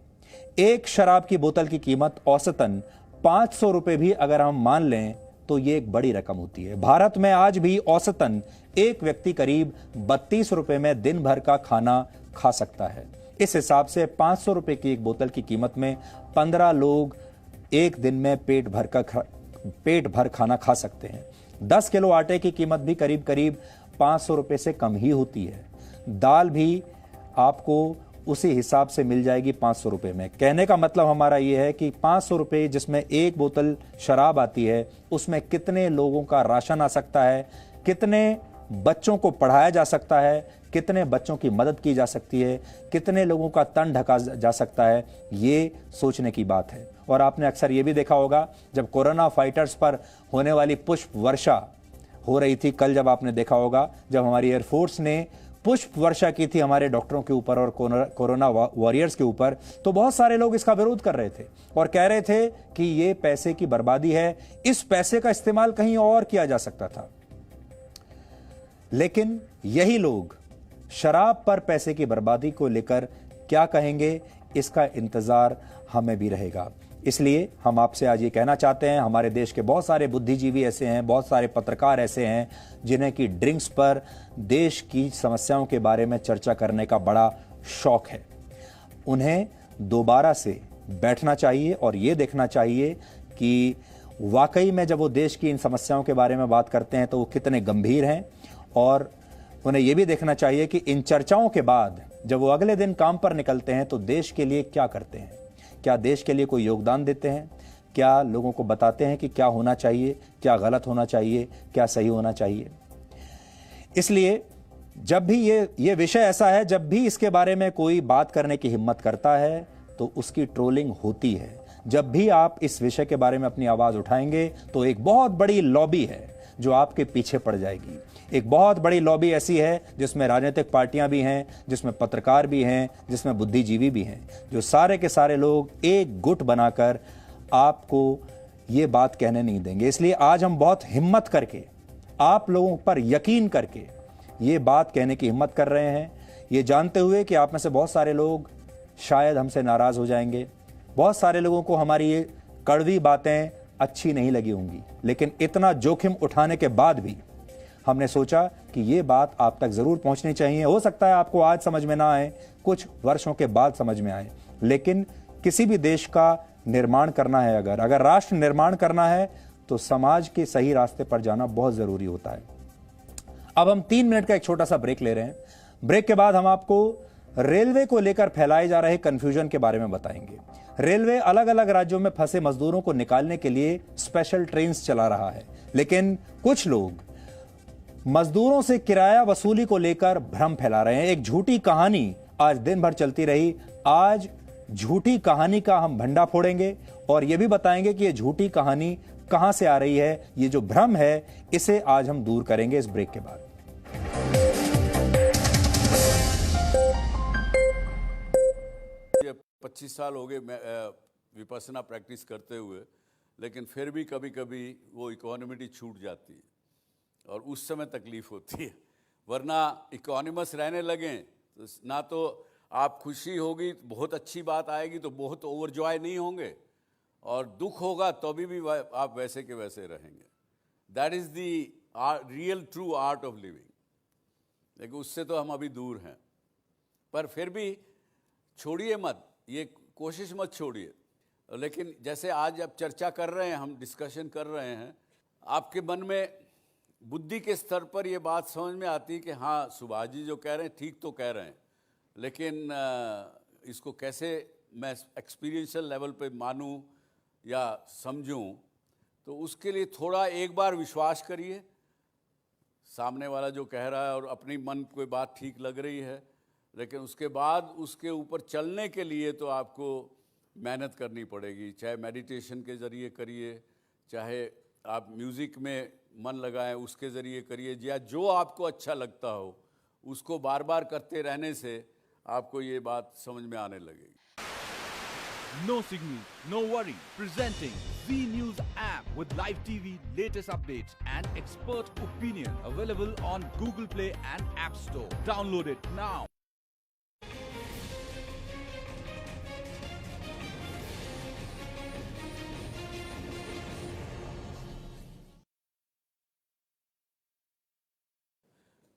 Speaker 1: एक शराब की बोतल की कीमत औसतन 500 रुपए भी अगर हम मान लें तो ये एक बड़ी रकम होती है। भारत में आज भी औसतन एक व्यक्ति करीब 32 रुपए में दिन भर का खाना खा सकता है। इस हिसाब से 500 रुपए की एक बोतल की कीमत में 15 लोग एक दिन में पेट भर खाना खा सकते हैं। 10 किलो आटे की कीमत भी करीब करीब 500 रुपए से कम ही होती है। दाल भी आपको उसी हिसाब से मिल जाएगी 500 रुपए में। कहने का मतलब हमारा यह है कि 500 रुपए जिसमें एक बोतल शराब आती है, उसमें कितने लोगों का राशन आ सकता है, कितने बच्चों को पढ़ाया जा सकता है, कितने बच्चों की मदद की जा सकती है, कितने लोगों का तन ढका जा सकता है, ये सोचने की बात है। और आपने अक्सर ये भी देखा होगा जब कोरोना फाइटर्स पर होने वाली पुष्प वर्षा हो रही थी, कल जब आपने देखा होगा जब हमारी एयरफोर्स ने पुष्प वर्षा की थी हमारे डॉक्टरों के ऊपर और कोरोना वॉरियर्स के ऊपर, तो बहुत सारे लोग इसका विरोध कर रहे थे और कह रहे थे कि ये पैसे की बर्बादी है, इस पैसे का इस्तेमाल कहीं और किया जा सकता था। लेकिन यही लोग शराब पर पैसे की बर्बादी को लेकर क्या कहेंगे, इसका इंतजार हमें भी रहेगा। इसलिए हम आपसे आज ये कहना चाहते हैं, हमारे देश के बहुत सारे बुद्धिजीवी ऐसे हैं, बहुत सारे पत्रकार ऐसे हैं जिन्हें कि ड्रिंक्स पर देश की समस्याओं के बारे में चर्चा करने का बड़ा शौक है। उन्हें दोबारा से बैठना चाहिए और ये देखना चाहिए कि वाकई में जब वो देश की इन समस्याओं के बारे में बात करते हैं तो वो कितने गंभीर हैं, और उन्हें यह भी देखना चाहिए कि इन चर्चाओं के बाद जब वो अगले दिन काम पर निकलते हैं तो देश के लिए क्या करते हैं, क्या देश के लिए कोई योगदान देते हैं, क्या लोगों को बताते हैं कि क्या होना चाहिए, क्या गलत होना चाहिए, क्या सही होना चाहिए। इसलिए जब भी ये विषय ऐसा है, जब भी इसके बारे में कोई बात करने की हिम्मत करता है तो उसकी ट्रोलिंग होती है। जब भी आप इस विषय के बारे में अपनी आवाज उठाएंगे तो एक बहुत बड़ी लॉबी है जो आपके पीछे पड़ जाएगी। एक बहुत बड़ी लॉबी ऐसी है जिसमें राजनीतिक पार्टियां भी हैं, जिसमें पत्रकार भी हैं, जिसमें बुद्धिजीवी भी हैं, जो सारे के सारे लोग एक गुट बनाकर आपको ये बात कहने नहीं देंगे। इसलिए आज हम बहुत हिम्मत करके, आप लोगों पर यकीन करके ये बात कहने की हिम्मत कर रहे हैं, ये जानते हुए कि आप में से बहुत सारे लोग शायद हमसे नाराज हो जाएंगे, बहुत सारे लोगों को हमारी ये कड़वी बातें अच्छी नहीं लगी होंगी, लेकिन इतना जोखिम उठाने के बाद भी हमने सोचा कि ये बात आप तक जरूर पहुंचनी चाहिए। हो सकता है आपको आज समझ में ना आए, कुछ वर्षों के बाद समझ में आए, लेकिन किसी भी देश का निर्माण करना है, अगर राष्ट्र निर्माण करना है तो समाज के सही रास्ते पर जाना बहुत जरूरी होता है। अब हम 3 मिनट का एक छोटा सा ब्रेक ले रहे हैं। ब्रेक के बाद हम आपको रेलवे को लेकर फैलाए जा रहे कंफ्यूजन के बारे में बताएंगे। रेलवे अलग अलग राज्यों में फंसे मजदूरों को निकालने के लिए स्पेशल ट्रेन चला रहा है, लेकिन कुछ लोग मजदूरों से किराया वसूली को लेकर भ्रम फैला रहे हैं। एक झूठी कहानी आज दिन भर चलती रही। आज झूठी कहानी का हम भंडा फोड़ेंगे और यह भी बताएंगे कि यह झूठी कहानी कहां से आ रही है, ये जो भ्रम है इसे आज हम दूर करेंगे इस ब्रेक के बाद।
Speaker 2: ये 25 साल हो गए विपස්සना प्रैक्टिस करते हुए, लेकिन फिर भी कभी कभी वो इकोनॉमिटी छूट जाती है और उस समय तकलीफ होती है। वरना इकोनॉमस रहने लगें तो ना तो आप खुशी होगी, बहुत अच्छी बात आएगी तो बहुत ओवरजॉय नहीं होंगे, और दुख होगा तो भी आप वैसे के वैसे रहेंगे। That is the real true art of living. लेकिन उससे तो हम अभी दूर हैं, पर फिर भी छोड़िए मत, ये कोशिश मत छोड़िए। लेकिन जैसे आज अब चर्चा कर रहे हैं, हम डिस्कशन कर रहे हैं, आपके मन में बुद्धि के स्तर पर ये बात समझ में आती है कि हाँ, सुभाष जी जो कह रहे हैं ठीक तो कह रहे हैं, लेकिन इसको कैसे मैं एक्सपीरियंशियल लेवल पे मानूं या समझूं, तो उसके लिए थोड़ा एक बार विश्वास करिए सामने वाला जो कह रहा है, और अपनी मन कोई बात ठीक लग रही है, लेकिन उसके बाद उसके ऊपर चलने के लिए तो आपको मेहनत करनी पड़ेगी। चाहे मेडिटेशन के ज़रिए करिए, चाहे आप म्यूज़िक में मन लगाएं उसके ज़रिए करिए, या जो आपको अच्छा लगता हो उसको बार बार करते रहने से आपको ये बात समझ में आने लगेगी।
Speaker 5: No signal, no worry. Presenting Z News app with live TV, latest updates and expert opinion. Available on Google Play and App Store. Download it now.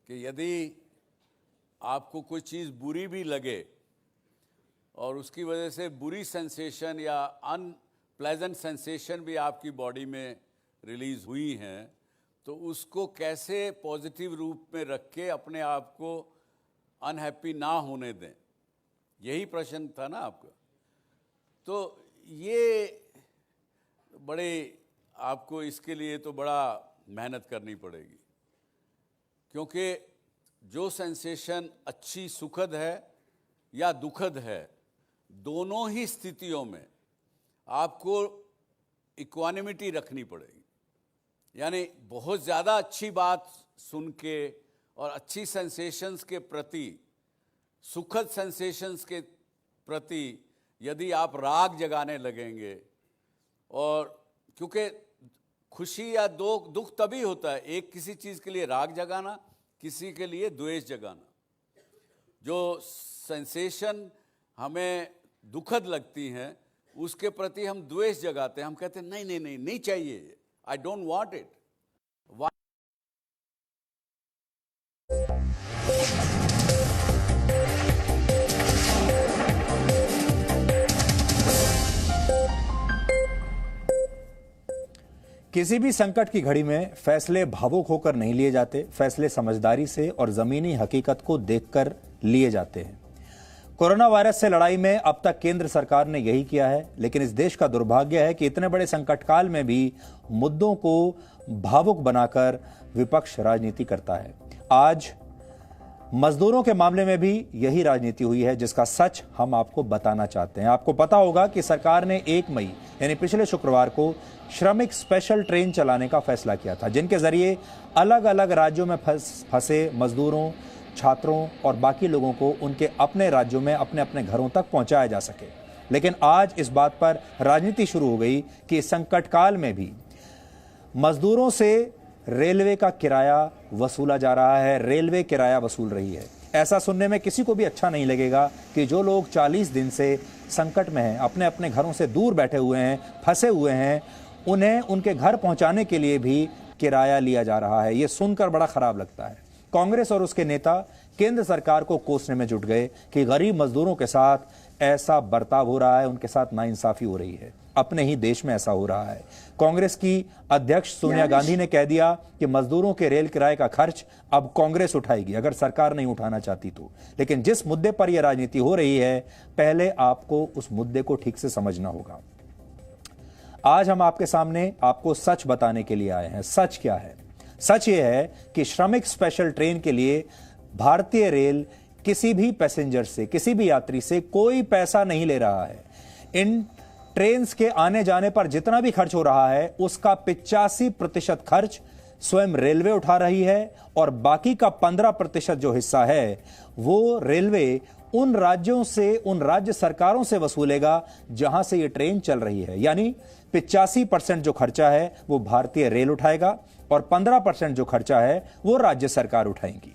Speaker 2: कि यदि आपको कोई चीज़ बुरी भी लगे और उसकी वजह से बुरी सेंसेशन या अनप्लेजेंट सेंसेशन भी आपकी बॉडी में रिलीज़ हुई हैं, तो उसको कैसे पॉजिटिव रूप में रख के अपने आप को अनहैप्पी ना होने दें, यही प्रश्न था ना आपका। तो ये बड़े आपको इसके लिए तो बड़ा मेहनत करनी पड़ेगी। क्योंकि जो सेंसेशन अच्छी सुखद है या दुखद है, दोनों ही स्थितियों में आपको इक्वानिमिटी रखनी पड़ेगी। यानी बहुत ज़्यादा अच्छी बात सुन के और अच्छी सेंसेशंस के प्रति, सुखद सेंसेशंस के प्रति यदि आप राग जगाने लगेंगे, और क्योंकि खुशी या दुख तभी होता है, एक किसी चीज़ के लिए राग जगाना, किसी के लिए द्वेष जगाना। जो सेंसेशन हमें दुखद लगती हैं उसके प्रति हम द्वेष जगाते हैं, हम कहते हैं नहीं नहीं नहीं नहीं चाहिए, आई डोंट वांट इट।
Speaker 1: किसी भी संकट की घड़ी में फैसले भावुक होकर नहीं लिए जाते, फैसले समझदारी से और जमीनी हकीकत को देखकर लिए जाते हैं। कोरोना वायरस से लड़ाई में अब तक केंद्र सरकार ने यही किया है, लेकिन इस देश का दुर्भाग्य है कि इतने बड़े संकट काल में भी मुद्दों को भावुक बनाकर विपक्ष राजनीति करता है। आज मजदूरों के मामले में भी यही राजनीति हुई है, जिसका सच हम आपको बताना चाहते हैं। आपको पता होगा कि सरकार ने 1 मई यानी पिछले शुक्रवार को श्रमिक स्पेशल ट्रेन चलाने का फैसला किया था, जिनके जरिए अलग अलग राज्यों में फंसे मजदूरों, छात्रों और बाकी लोगों को उनके अपने राज्यों में अपने अपने घरों तक पहुंचाया जा सके। लेकिन आज इस बात पर राजनीति शुरू हो गई कि इस संकट काल में भी मजदूरों से रेलवे का किराया वसूला जा रहा है, रेलवे किराया वसूल रही है। ऐसा सुनने में किसी को भी अच्छा नहीं लगेगा कि जो लोग 40 दिन से संकट में हैं, अपने अपने घरों से दूर बैठे हुए हैं, फंसे हुए हैं, उन्हें उनके घर पहुंचाने के लिए भी किराया लिया जा रहा है। यह सुनकर बड़ा खराब लगता है। कांग्रेस और उसके नेता केंद्र सरकार को कोसने में जुट गए कि गरीब मजदूरों के साथ ऐसा बर्ताव हो रहा है, उनके साथ नाइंसाफी हो रही है। अपने ही देश में ऐसा हो रहा है। कांग्रेस की अध्यक्ष सोनिया गांधी ने कह दिया कि मजदूरों के रेल किराए का खर्च अब कांग्रेस उठाएगी, अगर सरकार नहीं उठाना चाहती तो। लेकिन जिस मुद्दे पर यह राजनीति हो रही है, पहले आपको उस मुद्दे को ठीक से समझना होगा। आज हम आपके सामने आपको सच बताने के लिए आए हैं। सच क्या है? सच ये है कि श्रमिक स्पेशल ट्रेन के लिए भारतीय रेल किसी भी पैसेंजर से, किसी भी यात्री से कोई पैसा नहीं ले रहा है। इन ट्रेन के आने जाने पर जितना भी खर्च हो रहा है, उसका 85% खर्च स्वयं रेलवे उठा रही है, और बाकी का 15% जो हिस्सा है वो रेलवे उन राज्यों से, उन राज्य सरकारों से वसूलेगा जहां से ये ट्रेन चल रही है। यानी 85% जो खर्चा है वो भारतीय रेल उठाएगा, और 15% जो खर्चा है वो राज्य सरकार उठाएंगी।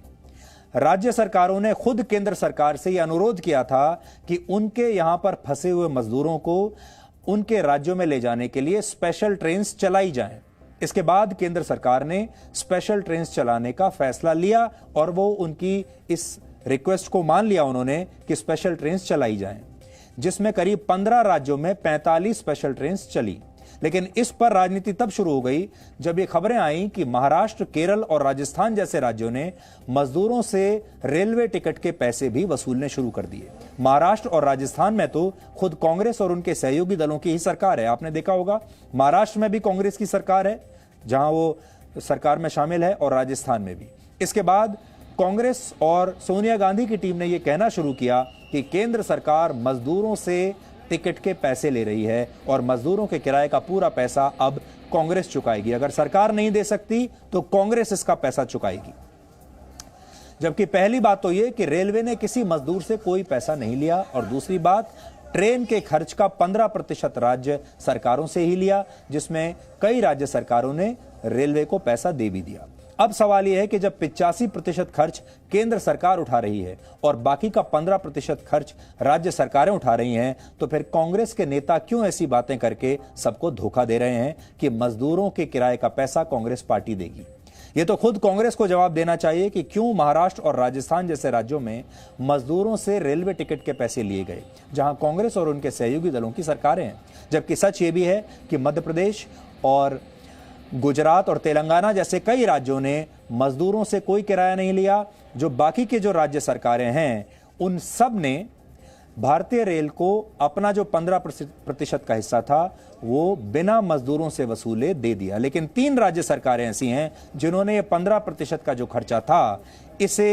Speaker 1: राज्य सरकारों ने खुद केंद्र सरकार से यह अनुरोध किया था कि उनके यहां पर फंसे हुए मजदूरों को उनके राज्यों में ले जाने के लिए स्पेशल ट्रेन्स चलाई जाएं। इसके बाद केंद्र सरकार ने स्पेशल ट्रेन्स चलाने का फैसला लिया, और वो उनकी इस रिक्वेस्ट को मान लिया उन्होंने कि स्पेशल ट्रेन्स चलाई जाएं, जिसमें करीब 15 राज्यों में 45 स्पेशल ट्रेन्स चली। लेकिन इस पर राजनीति तब शुरू हो गई जब ये खबरें आई कि महाराष्ट्र, केरल और राजस्थान जैसे राज्यों ने मजदूरों से रेलवे टिकट के पैसे भी वसूलने शुरू कर दिए। महाराष्ट्र और राजस्थान में तो खुद कांग्रेस और उनके सहयोगी दलों की ही सरकार है। आपने देखा होगा, महाराष्ट्र में भी कांग्रेस की सरकार है जहां वो सरकार में शामिल है, और राजस्थान में भी। इसके बाद कांग्रेस और सोनिया गांधी की टीम ने यह कहना शुरू किया कि केंद्र सरकार मजदूरों से टिकट के पैसे ले रही है, और मजदूरों के किराए का पूरा पैसा अब कांग्रेस चुकाएगी। अगर सरकार नहीं दे सकती तो कांग्रेस इसका पैसा चुकाएगी। जबकि पहली बात तो यह कि रेलवे ने किसी मजदूर से कोई पैसा नहीं लिया, और दूसरी बात, ट्रेन के खर्च का 15% राज्य सरकारों से ही लिया, जिसमें कई राज्य सरकारों ने रेलवे को पैसा दे भी दिया। अब सवाल यह है कि जब 85% खर्च केंद्र सरकार उठा रही है और बाकी का 15% खर्च राज्य सरकारें उठा रही हैं, तो फिर कांग्रेस के नेता क्यों ऐसी बातें करके सबको धोखा दे रहे हैं कि मजदूरों के किराए का पैसा कांग्रेस पार्टी देगी? ये तो खुद कांग्रेस को जवाब देना चाहिए कि क्यों महाराष्ट्र और राजस्थान जैसे राज्यों में मजदूरों से रेलवे टिकट के पैसे लिए गए, जहां कांग्रेस और उनके सहयोगी दलों की सरकारें हैं। जबकि सच ये भी है कि मध्य प्रदेश और गुजरात और तेलंगाना जैसे कई राज्यों ने मजदूरों से कोई किराया नहीं लिया। जो बाकी के जो राज्य सरकारें हैं, उन सब ने भारतीय रेल को अपना जो 15% का हिस्सा था वो बिना मजदूरों से वसूले दे दिया। लेकिन 3 राज्य सरकारें ऐसी हैं जिन्होंने ये 15% का जो खर्चा था इसे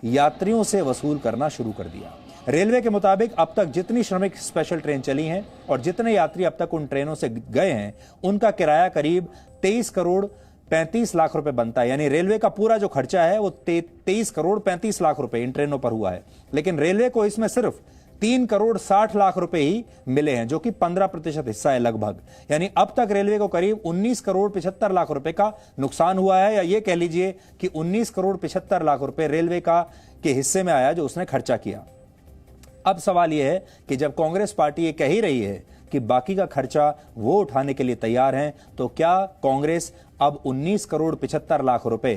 Speaker 1: यात्रियों से वसूल करना शुरू कर दिया। रेलवे के मुताबिक अब तक जितनी श्रमिक स्पेशल ट्रेन चली हैं और जितने यात्री अब तक उन ट्रेनों से गए हैं उनका किराया करीब 23 करोड़ 35 लाख रुपए बनता है। यानी रेलवे का पूरा जो खर्चा है वो 23 करोड़ 35 लाख रुपए इन ट्रेनों पर हुआ है। लेकिन रेलवे को इसमें सिर्फ 3 करोड़ 60 लाख रुपए ही मिले हैं, जो कि 15% हिस्सा है लगभग। यानी अब तक रेलवे को करीब 19 करोड़ 75 लाख रुपए का नुकसान हुआ है, या ये कह लीजिए कि 19 करोड़ 75 लाख रुपए रेलवे का के हिस्से में आया जो उसने खर्चा किया। अब सवाल यह है कि जब कांग्रेस पार्टी ये कह ही रही है कि बाकी का खर्चा वो उठाने के लिए तैयार हैं, तो क्या कांग्रेस अब 19 करोड़ 75 लाख रुपए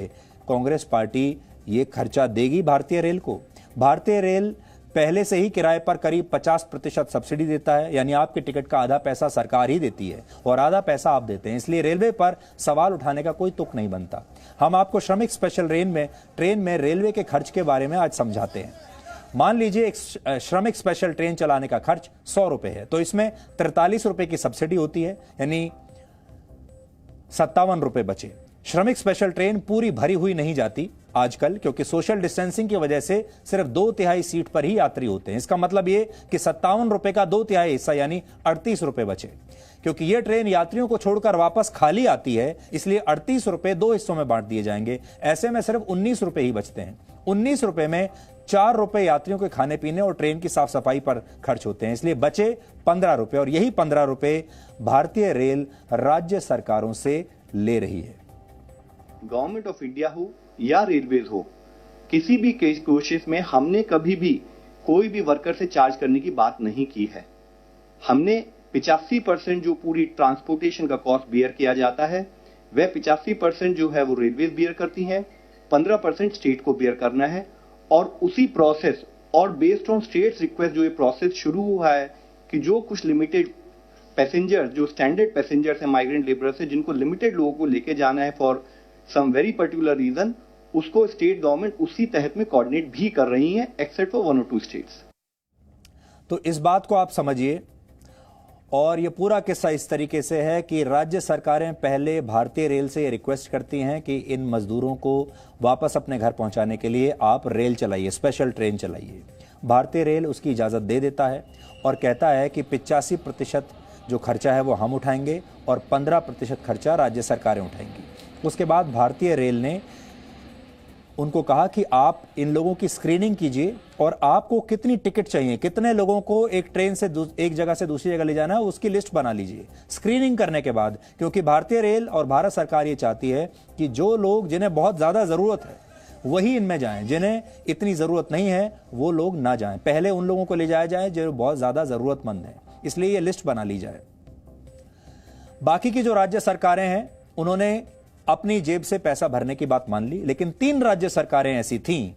Speaker 1: कांग्रेस पार्टी ये खर्चा देगी भारतीय रेल को? भारतीय रेल पहले से ही किराए पर करीब 50% सब्सिडी देता है, यानी आपके टिकट का आधा पैसा सरकार ही देती है और आधा पैसा आप देते हैं। इसलिए रेलवे पर सवाल उठाने का कोई तुक नहीं बनता। हम आपको श्रमिक स्पेशल ट्रेन में रेलवे के खर्च के बारे में आज समझाते हैं। मान लीजिए एक श्रमिक स्पेशल ट्रेन चलाने का खर्च 100 रुपए है, तो इसमें 43 रुपए की सब्सिडी होती है, यानी 57 रुपए बचे। श्रमिक स्पेशल ट्रेन पूरी भरी हुई नहीं जाती आजकल, क्योंकि सोशल डिस्टेंसिंग की वजह से सिर्फ 2/3 सीट पर ही यात्री होते हैं। इसका मतलब ये कि 57 रुपए का 2/3 हिस्सा यानी 38 रुपए बचे। क्योंकि ये ट्रेन यात्रियों को छोड़कर वापस खाली आती है, इसलिए 38 रुपए 2 हिस्सों में बांट दिए जाएंगे। ऐसे में सिर्फ 19 रुपए ही बचते हैं। 19 रुपए में 4 रुपए यात्रियों के खाने पीने और ट्रेन की साफ सफाई पर खर्च होते हैं, इसलिए बचे 15 रुपए। और यही 15 रुपए भारतीय रेल राज्य सरकारों से ले रही है।
Speaker 6: गवर्नमेंट ऑफ इंडिया हो या रेलवेज हो, किसी भी कोशिश में हमने कभी भी कोई भी वर्कर से चार्ज करने की बात नहीं की है। हमने 85% जो पूरी ट्रांसपोर्टेशन का कॉस्ट बियर किया जाता है, वह 85% जो है वो रेलवेज बियर करती हैं, 15% स्टेट को बियर करना है। और उसी प्रोसेस और बेस्ड ऑन स्टेट्स रिक्वेस्ट जो ये प्रोसेस शुरू हुआ है कि जो कुछ लिमिटेड पैसेंजर, जो स्टैंडर्ड पैसेंजर्स हैं, माइग्रेंट लेबरर्स हैं, जिनको लिमिटेड लोगों को लेके जाना है for some very particular reason, उसको स्टेट गवर्नमेंट उसी तहत में कोऑर्डिनेट भी कर रही है, एक्सेप्ट फॉर 1 or 2 स्टेट्स।
Speaker 1: तो इस बात को आप समझिए। और ये पूरा किस्सा इस तरीके से है कि राज्य सरकारें पहले भारतीय रेल से ये रिक्वेस्ट करती हैं कि इन मजदूरों को वापस अपने घर पहुंचाने के लिए आप रेल चलाइए, स्पेशल ट्रेन चलाइए। भारतीय रेल उसकी इजाज़त दे देता है और कहता है कि 85% जो खर्चा है वो हम उठाएंगे और 15% खर्चा राज्य सरकारें उठाएंगी। उसके बाद भारतीय रेल ने उनको कहा कि आप इन लोगों की स्क्रीनिंग कीजिए और आपको कितनी टिकट चाहिए, कितने लोगों को एक ट्रेन से एक जगह से दूसरी जगह ले जाना है, उसकी लिस्ट बना लीजिए। स्क्रीनिंग करने के बाद, क्योंकि भारतीय रेल और भारत सरकार ये चाहती है कि जो लोग जिन्हें बहुत ज़्यादा ज़रूरत है वही इनमें जाएं, जिन्हें इतनी ज़रूरत नहीं है वो लोग ना जाएं। पहले उन लोगों को ले जाया जाए जो बहुत ज़्यादा ज़रूरतमंद हैं, इसलिए ये लिस्ट बना ली जाए। बाकी की जो राज्य सरकारें हैं उन्होंने अपनी जेब से पैसा भरने की बात मान ली, लेकिन 3 राज्य सरकारें ऐसी थीं,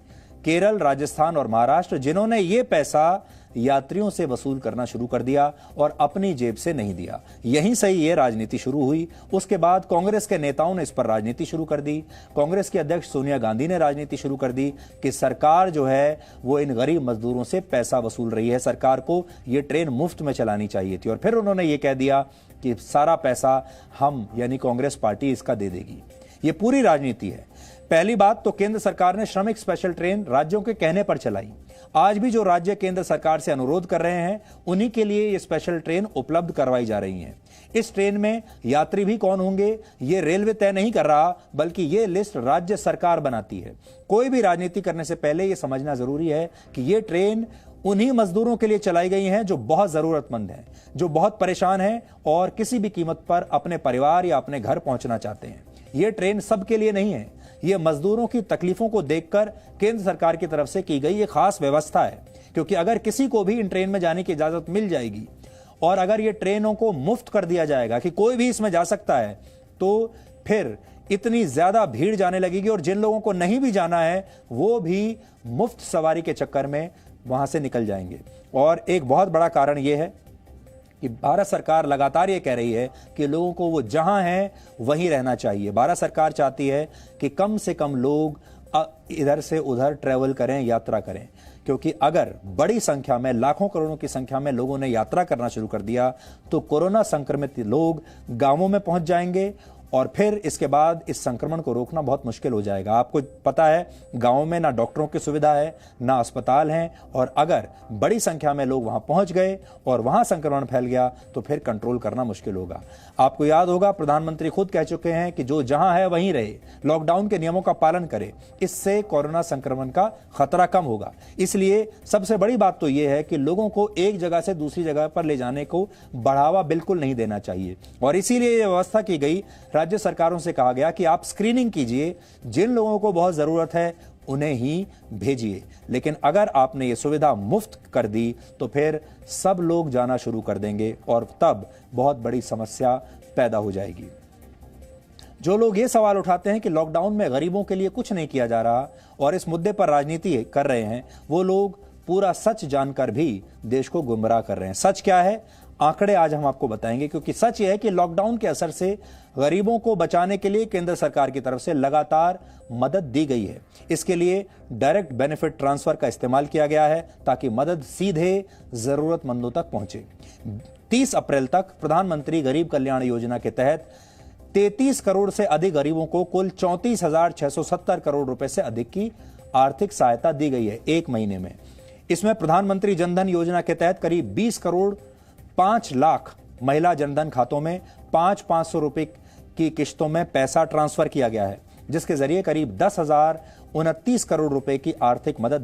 Speaker 1: केरल, राजस्थान और महाराष्ट्र, जिन्होंने ये पैसा यात्रियों से वसूल करना शुरू कर दिया और अपनी जेब से नहीं दिया। यहीं से ये राजनीति शुरू हुई। उसके बाद कांग्रेस के नेताओं ने इस पर राजनीति शुरू कर दी। कांग्रेस की अध्यक्ष सोनिया गांधी ने राजनीति शुरू कर दी कि सरकार जो है वो इन गरीब मजदूरों से पैसा वसूल रही है, सरकार को ये ट्रेन मुफ्त में चलानी चाहिए थी। और फिर उन्होंने ये कह दिया कि सारा पैसा हम यानी कांग्रेस पार्टी इसका दे देगी। ये पूरी राजनीति है। पहली बात तो केंद्र सरकार ने श्रमिक स्पेशल ट्रेन राज्यों के कहने पर चलाई। आज भी जो राज्य केंद्र सरकार से अनुरोध कर रहे हैं उन्हीं के लिए ये स्पेशल ट्रेन उपलब्ध करवाई जा रही हैं। इस ट्रेन में यात्री भी कौन होंगे ये रेलवे तय नहीं कर रहा, बल्कि ये लिस्ट राज्य सरकार बनाती है। कोई भी राजनीति करने से पहले ये समझना जरूरी है कि ये ट्रेन उन्हीं मजदूरों के लिए चलाई गई हैं जो बहुत जरूरतमंद हैं, जो बहुत परेशान हैं और किसी भी कीमत पर अपने परिवार या अपने घर पहुंचना चाहते हैं। ये ट्रेन सबके लिए नहीं है। ये मजदूरों की तकलीफों को देखकर केंद्र सरकार की तरफ से की गई ये खास व्यवस्था है, क्योंकि अगर किसी को भी इन ट्रेन में जाने की इजाजत मिल जाएगी और अगर ये ट्रेनों को मुफ्त कर दिया जाएगा कि कोई भी इसमें जा सकता है, तो फिर इतनी ज्यादा भीड़ जाने लगेगी और जिन लोगों को नहीं भी जाना है वो भी मुफ्त सवारी के चक्कर में वहां से निकल जाएंगे। और एक बहुत बड़ा कारण यह है कि भारत सरकार लगातार ये कह रही है कि लोगों को वो जहां हैं वहीं रहना चाहिए। भारत सरकार चाहती है कि कम से कम लोग इधर से उधर ट्रैवल करें, यात्रा करें। क्योंकि अगर बड़ी संख्या में, लाखों करोड़ों की संख्या में लोगों ने यात्रा करना शुरू कर दिया तो कोरोना संक्रमित लोग गांवों में पहुंच जाएंगे और फिर इसके बाद इस संक्रमण को रोकना बहुत मुश्किल हो जाएगा। आपको पता है गांवों में ना डॉक्टरों की सुविधा है, ना अस्पताल हैं, और अगर बड़ी संख्या में लोग वहां पहुंच गए और वहां संक्रमण फैल गया तो फिर कंट्रोल करना मुश्किल होगा। आपको याद होगा प्रधानमंत्री खुद कह चुके हैं कि जो जहां है वहीं रहे, लॉकडाउन के नियमों का पालन करे, इससे कोरोना संक्रमण का खतरा कम होगा। इसलिए सबसे बड़ी बात तो यह है कि लोगों को एक जगह से दूसरी जगह पर ले जाने को बढ़ावा बिल्कुल नहीं देना चाहिए, और इसीलिए यह व्यवस्था की गई। राज्य सरकारों से कहा गया कि आप स्क्रीनिंग कीजिए, जिन लोगों को बहुत जरूरत है उन्हें ही भेजिए, लेकिन अगर आपने ये सुविधा मुफ्त कर दी तो फिर सब लोग जाना शुरू कर देंगे और तब बहुत बड़ी समस्या पैदा हो जाएगी। जो लोग ये सवाल उठाते हैं कि लॉकडाउन में गरीबों के लिए कुछ नहीं किया जा रहा और इस मुद्दे पर राजनीति कर रहे हैं, वो लोग पूरा सच जानकर भी देश को गुमराह कर रहे हैं। सच क्या है, आंकड़े आज हम आपको बताएंगे, क्योंकि सच यह है कि लॉकडाउन के असर से गरीबों को बचाने के लिए केंद्र सरकार की तरफ से लगातार मदद दी गई है। इसके लिए डायरेक्ट बेनिफिट ट्रांसफर का इस्तेमाल किया गया है ताकि मदद सीधे जरूरतमंदों तक पहुंचे। 30 अप्रैल तक प्रधानमंत्री गरीब कल्याण योजना के तहत 33 करोड़ से अधिक गरीबों को कुल 34,670 करोड़ रुपए से अधिक की आर्थिक सहायता दी गई है एक महीने में। इसमें प्रधानमंत्री जनधन योजना के तहत करीब 20 करोड़ 5 लाख महिला जनधन खातों में 500 रुपए की किश्तों में पैसा ट्रांसफर किया गया है, जिसके जरिए करीब 10,029 करोड़ रुपए की आर्थिक मदद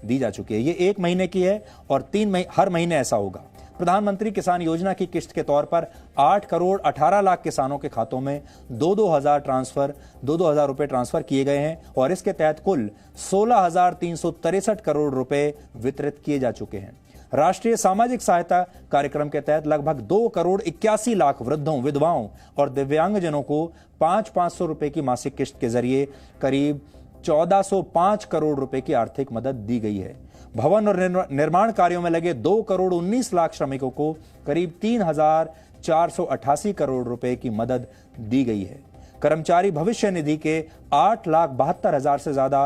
Speaker 1: दी जा चुकी है। ये एक महीने की है और हर महीने ऐसा होगा। प्रधानमंत्री किसान योजना की किश्त के तौर पर 8 करोड़ 18 लाख किसानों के खातों में 2,000 रुपए ट्रांसफर किए गए हैं और इसके तहत कुल 16,363 करोड़ रुपए वितरित किए जा चुके हैं। राष्ट्रीय सामाजिक सहायता कार्यक्रम के तहत लगभग 2 करोड़ 81 लाख वृद्धों, विधवाओं और दिव्यांगजनों को 500 रुपए की मासिक किश्त के जरिए करीब 1405 करोड़ रुपए की आर्थिक मदद दी गई है। भवन और निर्माण कार्यों में लगे 2 करोड़ 19 लाख श्रमिकों को करीब 3,488 करोड़ रुपए की मदद दी गई है। कर्मचारी भविष्य निधि के 8,72,000 से ज्यादा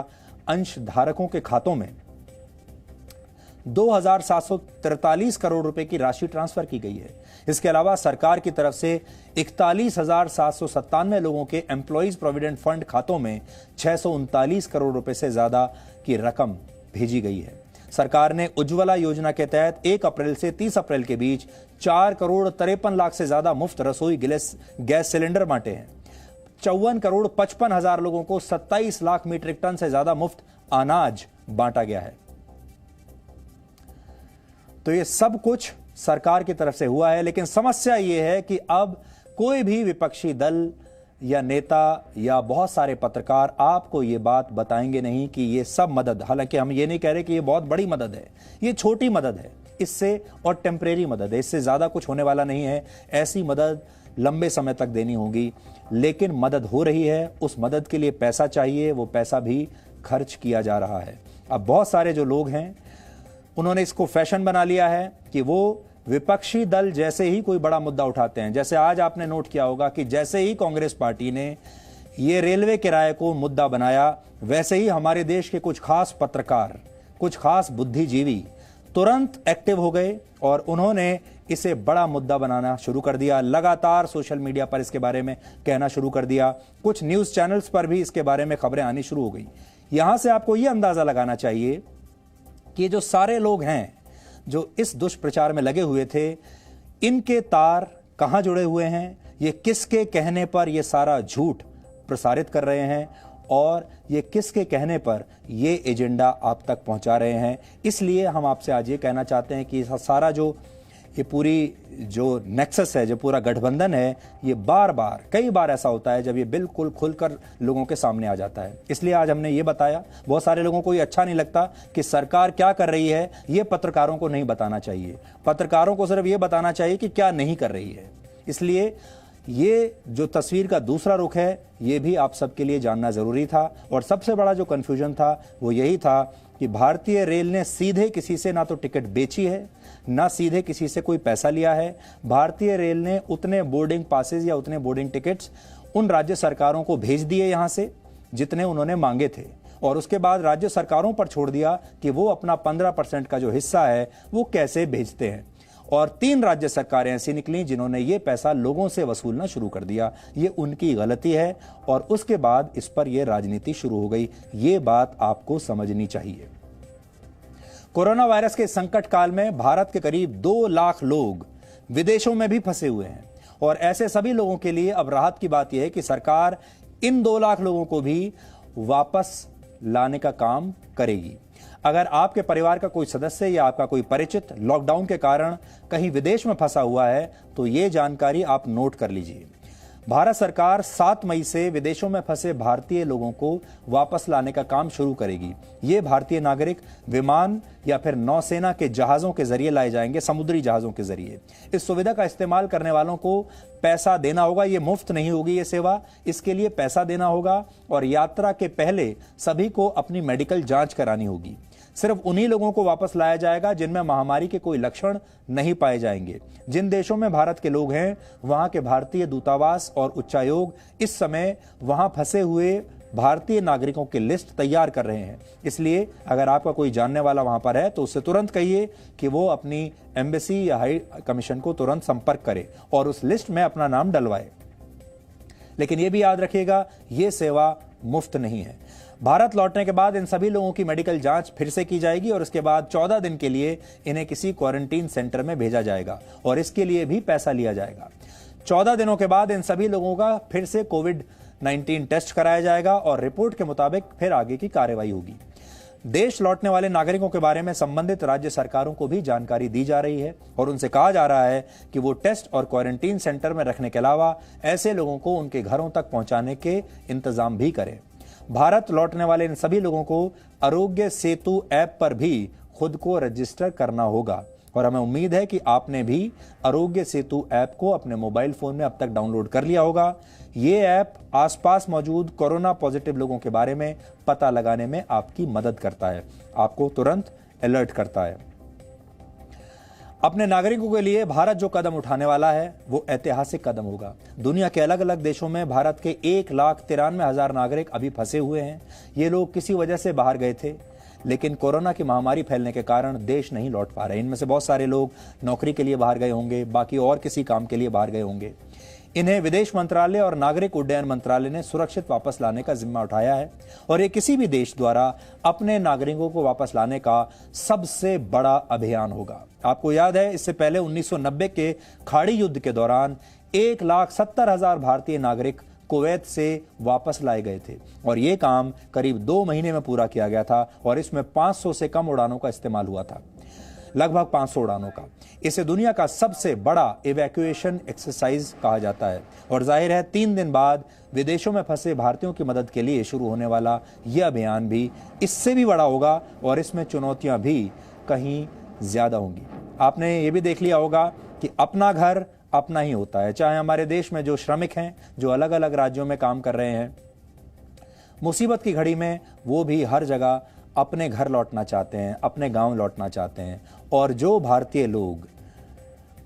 Speaker 1: अंशधारकों के खातों में 2,743 करोड़ रुपए की राशि ट्रांसफर की गई है। इसके अलावा सरकार की तरफ से 41,797 लोगों के एम्प्लॉइज प्रोविडेंट फंड खातों में 639 करोड़ रुपए से ज्यादा की रकम भेजी गई है। सरकार ने उज्ज्वला योजना के तहत 1 अप्रैल से 30 अप्रैल के बीच 4 करोड़ 53 लाख से ज्यादा मुफ्त रसोई गैस सिलेंडर बांटे हैं। 54 करोड़ 55 हजार लोगों को 27 लाख मीट्रिक टन से ज्यादा मुफ्त अनाज बांटा गया है। तो ये सब कुछ सरकार की तरफ से हुआ है, लेकिन समस्या ये है कि अब कोई भी विपक्षी दल या नेता या बहुत सारे पत्रकार आपको ये बात बताएंगे नहीं कि ये सब मदद, हालांकि हम ये नहीं कह रहे कि ये बहुत बड़ी मदद है, ये छोटी मदद है इससे, और टेम्परेरी मदद है, इससे ज्यादा कुछ होने वाला नहीं है। ऐसी मदद लंबे समय तक देनी होगी, लेकिन मदद हो रही है। उस मदद के लिए पैसा चाहिए, वो पैसा भी खर्च किया जा रहा है। अब बहुत सारे जो लोग हैं उन्होंने इसको फैशन बना लिया है कि वो विपक्षी दल जैसे ही कोई बड़ा मुद्दा उठाते हैं, जैसे आज आपने नोट किया होगा कि जैसे ही कांग्रेस पार्टी ने ये रेलवे किराए को मुद्दा बनाया, वैसे ही हमारे देश के कुछ खास पत्रकार, कुछ खास बुद्धिजीवी तुरंत एक्टिव हो गए और उन्होंने इसे बड़ा मुद्दा बनाना शुरू कर दिया। लगातार सोशल मीडिया पर इसके बारे में कहना शुरू कर दिया। कुछ न्यूज चैनल्स पर भी इसके बारे में खबरें आनी शुरू हो गई। यहां से आपको यह अंदाजा लगाना चाहिए कि जो सारे लोग हैं जो इस दुष्प्रचार में लगे हुए थे, इनके तार कहां जुड़े हुए हैं, ये किसके कहने पर ये सारा झूठ प्रसारित कर रहे हैं और ये किसके कहने पर ये एजेंडा आप तक पहुंचा रहे हैं। इसलिए हम आपसे आज ये कहना चाहते हैं कि सारा जो ये पूरी जो नेक्सस है, जो पूरा गठबंधन है, ये कई बार ऐसा होता है जब ये बिल्कुल खुलकर लोगों के सामने आ जाता है। इसलिए आज हमने ये बताया। बहुत सारे लोगों को ये अच्छा नहीं लगता कि सरकार क्या कर रही है, ये पत्रकारों को नहीं बताना चाहिए। पत्रकारों को सिर्फ ये बताना चाहिए कि क्या नहीं कर रही है। इसलिए ये जो तस्वीर का दूसरा रुख है, ये भी आप सबके लिए जानना जरूरी था। और सबसे बड़ा जो कंफ्यूजन था वो यही था कि भारतीय रेल ने सीधे किसी से ना तो टिकट बेची है, ना सीधे किसी से कोई पैसा लिया है। भारतीय रेल ने उतने बोर्डिंग पासेस या उतने बोर्डिंग टिकट्स उन राज्य सरकारों को भेज दिए यहां से जितने उन्होंने मांगे थे, और उसके बाद राज्य सरकारों पर छोड़ दिया कि वो अपना 15% का जो हिस्सा है वो कैसे भेजते हैं। और 3 राज्य सरकारें ऐसी निकली जिन्होंने ये पैसा लोगों से वसूलना शुरू कर दिया। ये उनकी गलती है और उसके बाद इस पर यह राजनीति शुरू हो गई। ये बात आपको समझनी चाहिए। कोरोना वायरस के संकट काल में भारत के करीब 2 लाख लोग विदेशों में भी फंसे हुए हैं और ऐसे सभी लोगों के लिए अब राहत की बात यह है कि सरकार इन 2 लाख लोगों को भी वापस लाने का काम करेगी। अगर आपके परिवार का कोई सदस्य या आपका कोई परिचित लॉकडाउन के कारण कहीं विदेश में फंसा हुआ है तो यह जानकारी आप नोट कर लीजिए। भारत सरकार 7 मई से विदेशों में फंसे भारतीय लोगों को वापस लाने का काम शुरू करेगी। ये भारतीय नागरिक विमान या फिर नौसेना के जहाजों के जरिए लाए जाएंगे, समुद्री जहाजों के जरिए। इस सुविधा का इस्तेमाल करने वालों को पैसा देना होगा। ये मुफ्त नहीं होगी ये सेवा, इसके लिए पैसा देना होगा और यात्रा के पहले सभी को अपनी मेडिकल जांच करानी होगी। सिर्फ उन्हीं लोगों को वापस लाया जाएगा जिनमें महामारी के कोई लक्षण नहीं पाए जाएंगे। जिन देशों में भारत के लोग हैं वहां के भारतीय दूतावास और उच्चायोग इस समय वहां फंसे हुए भारतीय नागरिकों की लिस्ट तैयार कर रहे हैं। इसलिए अगर आपका कोई जानने वाला वहां पर है तो उससे तुरंत कहिए कि वो अपनी एम्बेसी या हाई कमीशन को तुरंत संपर्क करे और उस लिस्ट में अपना नाम डलवाए। लेकिन यह भी याद रखिएगा, यह सेवा मुफ्त नहीं है। भारत लौटने के बाद इन सभी लोगों की मेडिकल जांच फिर से की जाएगी और उसके बाद 14 दिन के लिए इन्हें किसी क्वारंटीन सेंटर में भेजा जाएगा और इसके लिए भी पैसा लिया जाएगा। 14 दिनों के बाद इन सभी लोगों का फिर से कोविड-19 टेस्ट कराया जाएगा और रिपोर्ट के मुताबिक फिर आगे की कार्रवाई होगी। देश लौटने वाले नागरिकों के बारे में संबंधित राज्य सरकारों को भी जानकारी दी जा रही है और उनसे कहा जा रहा है कि वो टेस्ट और क्वारंटीन सेंटर में रखने के अलावा ऐसे लोगों को उनके घरों तक पहुंचाने के इंतजाम भी करें। भारत लौटने वाले इन सभी लोगों को आरोग्य सेतु ऐप पर भी खुद को रजिस्टर करना होगा और हमें उम्मीद है कि आपने भी आरोग्य सेतु ऐप को अपने मोबाइल फोन में अब तक डाउनलोड कर लिया होगा। ये ऐप आसपास मौजूद कोरोना पॉजिटिव लोगों के बारे में पता लगाने में आपकी मदद करता है, आपको तुरंत अलर्ट करता है। अपने नागरिकों के लिए भारत जो कदम उठाने वाला है वो ऐतिहासिक कदम होगा। दुनिया के अलग अलग देशों में भारत के 1,93,000 नागरिक अभी फंसे हुए हैं। ये लोग किसी वजह से बाहर गए थे लेकिन कोरोना की महामारी फैलने के कारण देश नहीं लौट पा रहे। इनमें से बहुत सारे लोग नौकरी के लिए बाहर गए होंगे, बाकी और किसी काम के लिए बाहर गए होंगे। इन्हें विदेश मंत्रालय और नागरिक उड्डयन मंत्रालय ने सुरक्षित वापस लाने का जिम्मा उठाया है और ये किसी भी देश द्वारा अपने नागरिकों को वापस लाने का सबसे बड़ा अभियान होगा। आपको याद है, इससे पहले 1990 के खाड़ी युद्ध के दौरान 1,70,000 भारतीय नागरिक कुवैत से वापस लाए गए थे और यह काम करीब 2 महीने में पूरा किया गया था और इसमें 500 से कम उड़ानों का इस्तेमाल हुआ था, लगभग 500 उड़ानों का। इसे दुनिया का सबसे बड़ा इवैक्यूएशन एक्सरसाइज कहा जाता है और जाहिर है 3 दिन बाद विदेशों में फंसे भारतीयों की मदद के लिए शुरू होने वाला यह अभियान भी इससे भी बड़ा होगा और इसमें चुनौतियां भी कहीं ज्यादा होंगी। आपने ये भी देख लिया होगा कि अपना घर अपना ही होता है। चाहे हमारे देश में जो श्रमिक हैं, जो अलग अलग राज्यों में काम कर रहे हैं, मुसीबत की घड़ी में वो भी हर जगह अपने घर लौटना चाहते हैं, अपने गांव लौटना चाहते हैं। और जो भारतीय लोग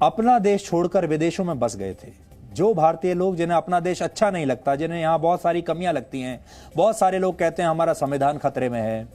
Speaker 1: अपना देश छोड़कर विदेशों में बस गए थे, जो भारतीय लोग जिन्हें अपना देश अच्छा नहीं लगता, जिन्हें यहाँ बहुत सारी कमियां लगती हैं, बहुत सारे लोग कहते हैं हमारा संविधान खतरे में है,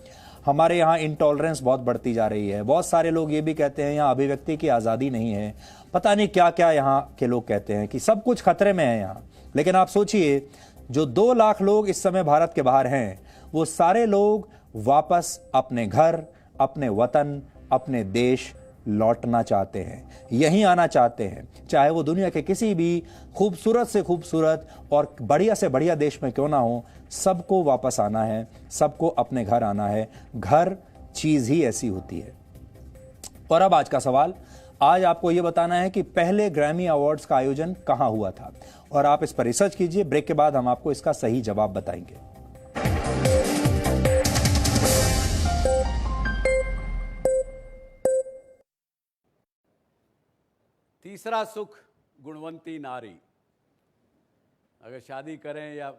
Speaker 1: हमारे यहाँ इंटॉलरेंस बहुत बढ़ती जा रही है, बहुत सारे लोग ये भी कहते हैं यहाँ अभिव्यक्ति की आज़ादी नहीं है, पता नहीं क्या क्या यहाँ के लोग कहते हैं कि सब कुछ खतरे में है यहाँ। लेकिन आप सोचिए, जो 2 लाख लोग इस समय भारत के बाहर हैं, वो सारे लोग वापस अपने घर, अपने वतन, अपने देश लौटना चाहते हैं, यहीं आना चाहते हैं। चाहे वो दुनिया के किसी भी खूबसूरत से खूबसूरत और बढ़िया से बढ़िया देश में क्यों ना हो, सबको वापस आना है, सबको अपने घर आना है। घर चीज ही ऐसी होती है। और अब आज का सवाल, आज आपको यह बताना है कि पहले ग्रैमी अवार्ड्स का आयोजन कहां हुआ था और आप इस पर रिसर्च कीजिए। ब्रेक के बाद हम आपको इसका सही जवाब बताएंगे।
Speaker 2: तीसरा सुख गुणवंती नारी। अगर शादी करें या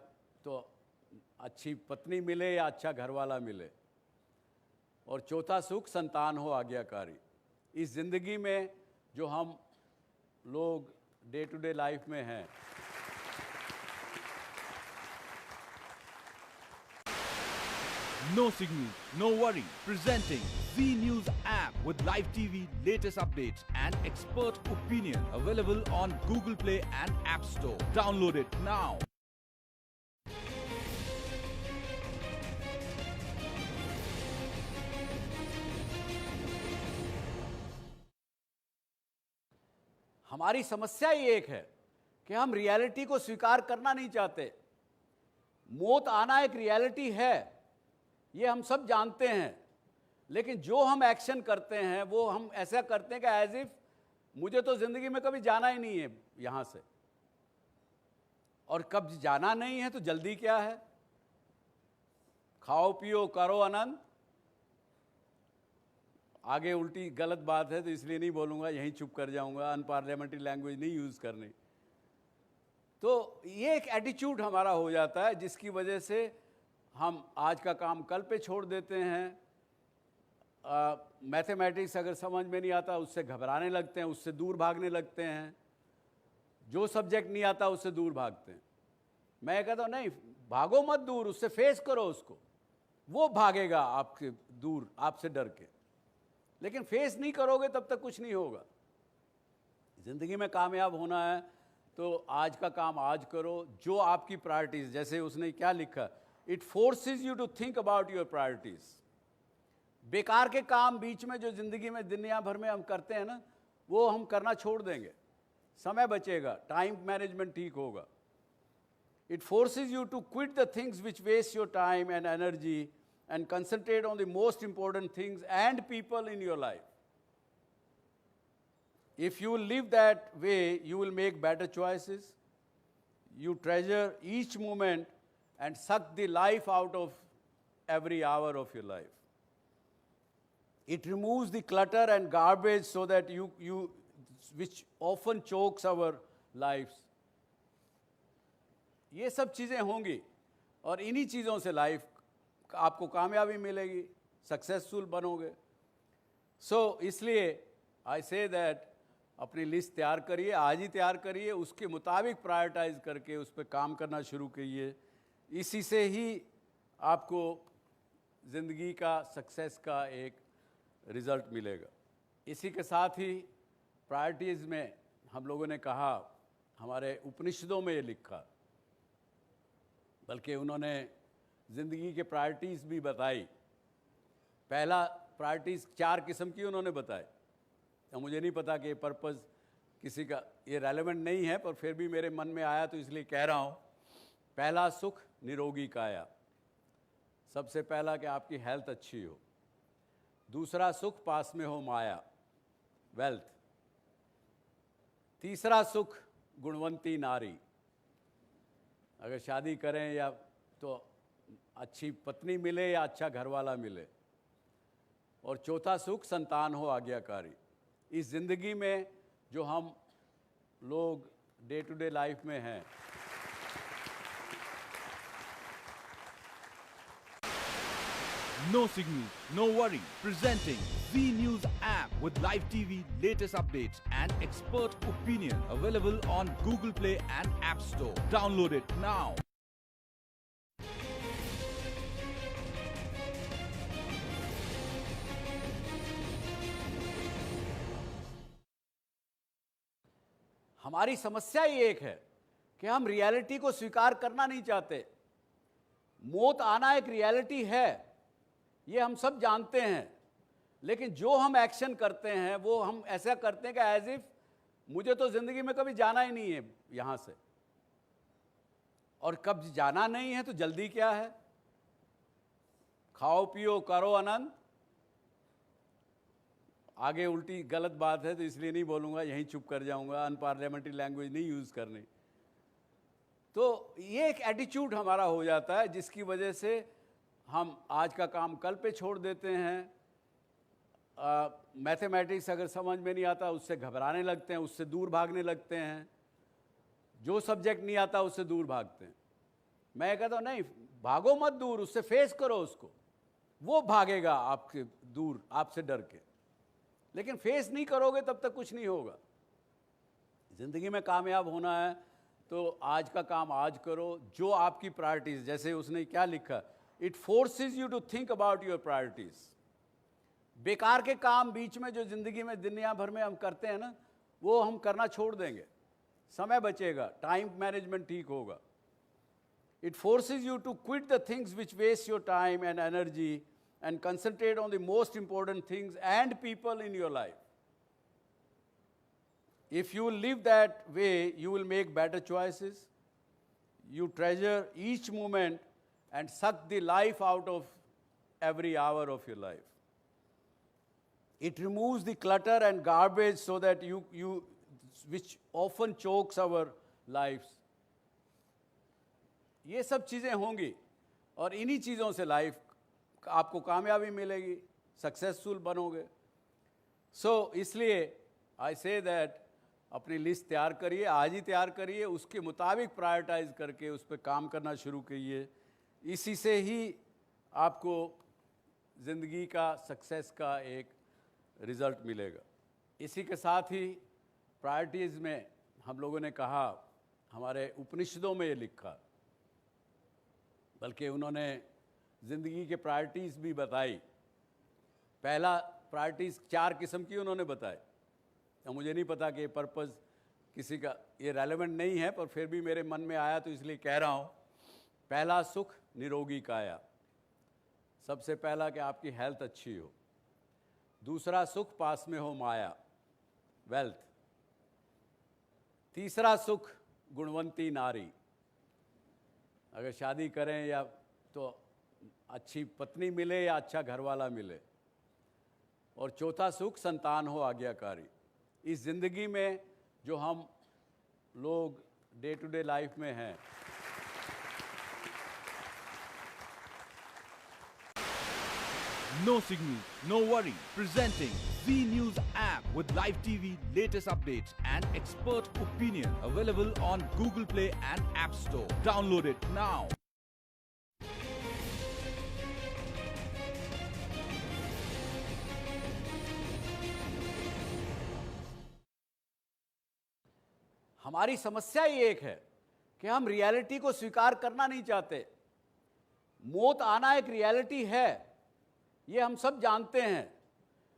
Speaker 2: तो अच्छी पत्नी मिले या अच्छा घरवाला मिले। और चौथा सुख संतान हो आज्ञाकारी। इस जिंदगी में जो हम लोग डे टू डे लाइफ में हैं,
Speaker 5: No signal, no worry. Presenting Z News app with live TV, latest updates and expert opinion available on Google Play and App Store. Download it now.
Speaker 2: हमारी समस्या ही एक है कि हम रियलिटी को स्वीकार करना नहीं चाहते। मौत आना एक रियलिटी है, ये हम सब जानते हैं, लेकिन जो हम एक्शन करते हैं वो हम ऐसा करते हैं कि एज इफ मुझे तो जिंदगी में कभी जाना ही नहीं है यहां से, और कब जाना नहीं है तो जल्दी क्या है। खाओ पियो करो आनंद। आगे उल्टी गलत बात है तो इसलिए नहीं बोलूंगा, यहीं चुप कर जाऊंगा, अनपार्लियामेंट्री लैंग्वेज नहीं यूज करनी। तो ये एक एटीट्यूड हमारा हो जाता है जिसकी वजह से हम आज का काम कल पे छोड़ देते हैं। मैथमेटिक्स अगर समझ में नहीं आता उससे घबराने लगते हैं, उससे दूर भागने लगते हैं। जो सब्जेक्ट नहीं आता उससे दूर भागते हैं। मैं कहता हूँ नहीं, भागो मत दूर, उससे फेस करो उसको, वो भागेगा आपके दूर, आपसे डर के। लेकिन फेस नहीं करोगे तब तक कुछ नहीं होगा। ज़िंदगी में कामयाब होना है तो आज का काम आज करो। जो आपकी प्रायोरिटीज़, जैसे उसने क्या लिखा, it forces you to think about your priorities. बेकार के काम बीच में जो ज़िंदगी में दुनिया भर में हम करते हैं ना, वो हम करना छोड़ देंगे, समय बचेगा, टाइम मैनेजमेंट ठीक होगा। It forces you to quit the things which waste your time and energy and concentrate on the most important things and people in your life. If you will live that way, you will make better choices. You treasure each moment and suck the life out of every hour of your life. It removes the clutter and garbage so that which often chokes our lives. ये सब चीज़ें होंगी और इन्हीं चीज़ों से life आपको कामयाबी मिलेगी, सक्सेसफुल बनोगे। इसलिए आई से दैट अपनी लिस्ट तैयार करिए, आज ही तैयार करिए, उसके मुताबिक प्रायोरिटाइज करके उस पर काम करना शुरू कीजिए। इसी से ही आपको ज़िंदगी का सक्सेस का एक रिज़ल्ट मिलेगा। इसी के साथ ही प्रायोरिटीज़ में हम लोगों ने कहा, हमारे उपनिषदों में ये लिखा, बल्कि उन्होंने ज़िंदगी के प्रायोरिटीज़ भी बताई। पहला प्रायोरिटीज़ 4 किस्म की उन्होंने बताए। तो मुझे नहीं पता कि पर्पज़ किसी का ये रेलेवेंट नहीं है, पर फिर भी मेरे मन में आया तो इसलिए कह रहा हूँ। पहला सुख निरोगी काया, सबसे पहला कि आपकी हेल्थ अच्छी हो। दूसरा सुख पास में हो माया, वेल्थ। तीसरा सुख गुणवंती नारी, अगर शादी करें या तो अच्छी पत्नी मिले या अच्छा घरवाला मिले। और चौथा सुख संतान हो आज्ञाकारी। इस ज़िंदगी में जो हम लोग डे टू डे लाइफ में हैं,
Speaker 5: No signal, no worry. Presenting Z News app with live TV, latest updates and expert opinion available on Google Play and App Store. Download it now.
Speaker 2: हमारी समस्या ही एक है कि हम रियलिटी को स्वीकार करना नहीं चाहते। मौत आना एक रियलिटी है, ये हम सब जानते हैं, लेकिन जो हम एक्शन करते हैं वो हम ऐसा करते हैं कि एज इफ मुझे तो ज़िंदगी में कभी जाना ही नहीं है यहाँ से, और कब जाना नहीं है तो जल्दी क्या है। खाओ पियो करो आनंद। आगे उल्टी गलत बात है तो इसलिए नहीं बोलूँगा, यहीं चुप कर जाऊँगा, अनपार्लियामेंट्री लैंग्वेज नहीं यूज़ करनी। तो ये एक एटीट्यूड हमारा हो जाता है जिसकी वजह से हम आज का काम कल पे छोड़ देते हैं। मैथमेटिक्स अगर समझ में नहीं आता उससे घबराने लगते हैं, उससे दूर भागने लगते हैं। जो सब्जेक्ट नहीं आता उससे दूर भागते हैं। मैं कहता हूँ नहीं, भागो मत दूर, उससे फेस करो उसको, वो भागेगा आपके दूर, आपसे डर के। लेकिन फेस नहीं करोगे तब तक कुछ नहीं होगा। ज़िंदगी में कामयाब होना है तो आज का काम आज करो। जो आपकी प्रायोरिटीज़, जैसे उसने क्या लिखा, It forces you to think about your priorities. बेकार के काम बीच में जो जिंदगी में दुनिया भर में हम करते हैं ना, वो हम करना छोड़ देंगे, समय बचेगा, टाइम मैनेजमेंट ठीक होगा. It forces you to quit the things which waste your time and energy and concentrate on the most important things and people in your life. If you live that way, you will make better choices. You treasure each moment and suck the life out of every hour of your life. It removes the clutter and garbage so that which often chokes our lives. ये सब चीज़ें होंगी और इन्हीं चीज़ों से life आपको कामयाबी मिलेगी, सक्सेसफुल बनोगे. सो इसलिए आई से दैट अपनी लिस्ट तैयार करिए, आज ही तैयार करिए, उसके मुताबिक प्रायोरिटाइज करके उस पर काम करना शुरू कीजिए. इसी से ही आपको ज़िंदगी का सक्सेस का एक रिज़ल्ट मिलेगा. इसी के साथ ही प्रायोरिटीज़ में हम लोगों ने कहा, हमारे उपनिषदों में ये लिखा, बल्कि उन्होंने ज़िंदगी के प्रायोरिटीज़ भी बताई. पहला प्रायोरिटीज़ 4 किस्म की उन्होंने बताई. तो मुझे नहीं पता कि ये पर्पज़ किसी का ये रेलेवेंट नहीं है, पर फिर भी मेरे मन में आया तो इसलिए कह रहा हूँ. पहला सुख निरोगी काया, सबसे पहला कि आपकी हेल्थ अच्छी हो. दूसरा सुख पास में हो माया, वेल्थ. तीसरा सुख गुणवंती नारी, अगर शादी करें या तो अच्छी पत्नी मिले या अच्छा घरवाला मिले. और चौथा सुख संतान हो आज्ञाकारी. इस ज़िंदगी में जो हम लोग डे टू डे लाइफ में हैं,
Speaker 5: No signal, no worry. Presenting Z News app with live TV, latest updates and expert opinion. Available on Google Play and App Store. Download it now.
Speaker 2: हमारी समस्या ही एक है कि हम रियलिटी को स्वीकार करना नहीं चाहते. मौत आना एक रियलिटी है, ये हम सब जानते हैं,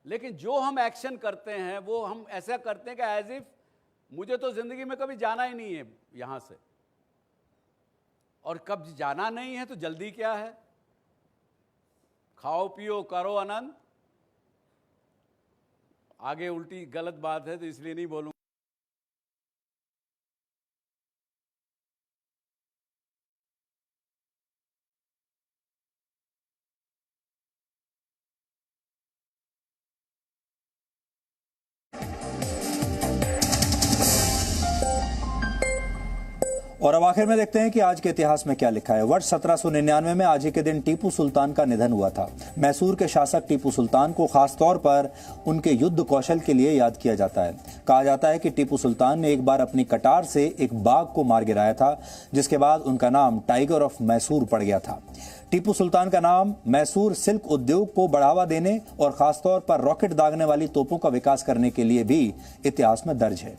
Speaker 2: लेकिन जो हम एक्शन करते हैं वो हम ऐसा करते हैं कि एज इफ मुझे तो ज़िंदगी में कभी जाना ही नहीं है यहाँ से, और कब जाना नहीं है तो जल्दी क्या है, खाओ पियो करो आनंद. आगे उल्टी गलत बात है तो इसलिए नहीं बोलूँगा.
Speaker 1: और अब आखिर में देखते हैं कि आज के इतिहास में क्या लिखा है. वर्ष 1799 में आज ही के दिन टीपू सुल्तान का निधन हुआ था. मैसूर के शासक टीपू सुल्तान को खास तौर पर उनके युद्ध कौशल के लिए याद किया जाता है. कहा जाता है कि टीपू सुल्तान ने एक बार अपनी कटार से एक बाघ को मार गिराया था, जिसके बाद उनका नाम टाइगर ऑफ मैसूर पड़ गया था. टीपू सुल्तान का नाम मैसूर सिल्क उद्योग को बढ़ावा देने और खासतौर पर रॉकेट दागने वाली तोपों का विकास करने के लिए भी इतिहास में दर्ज है.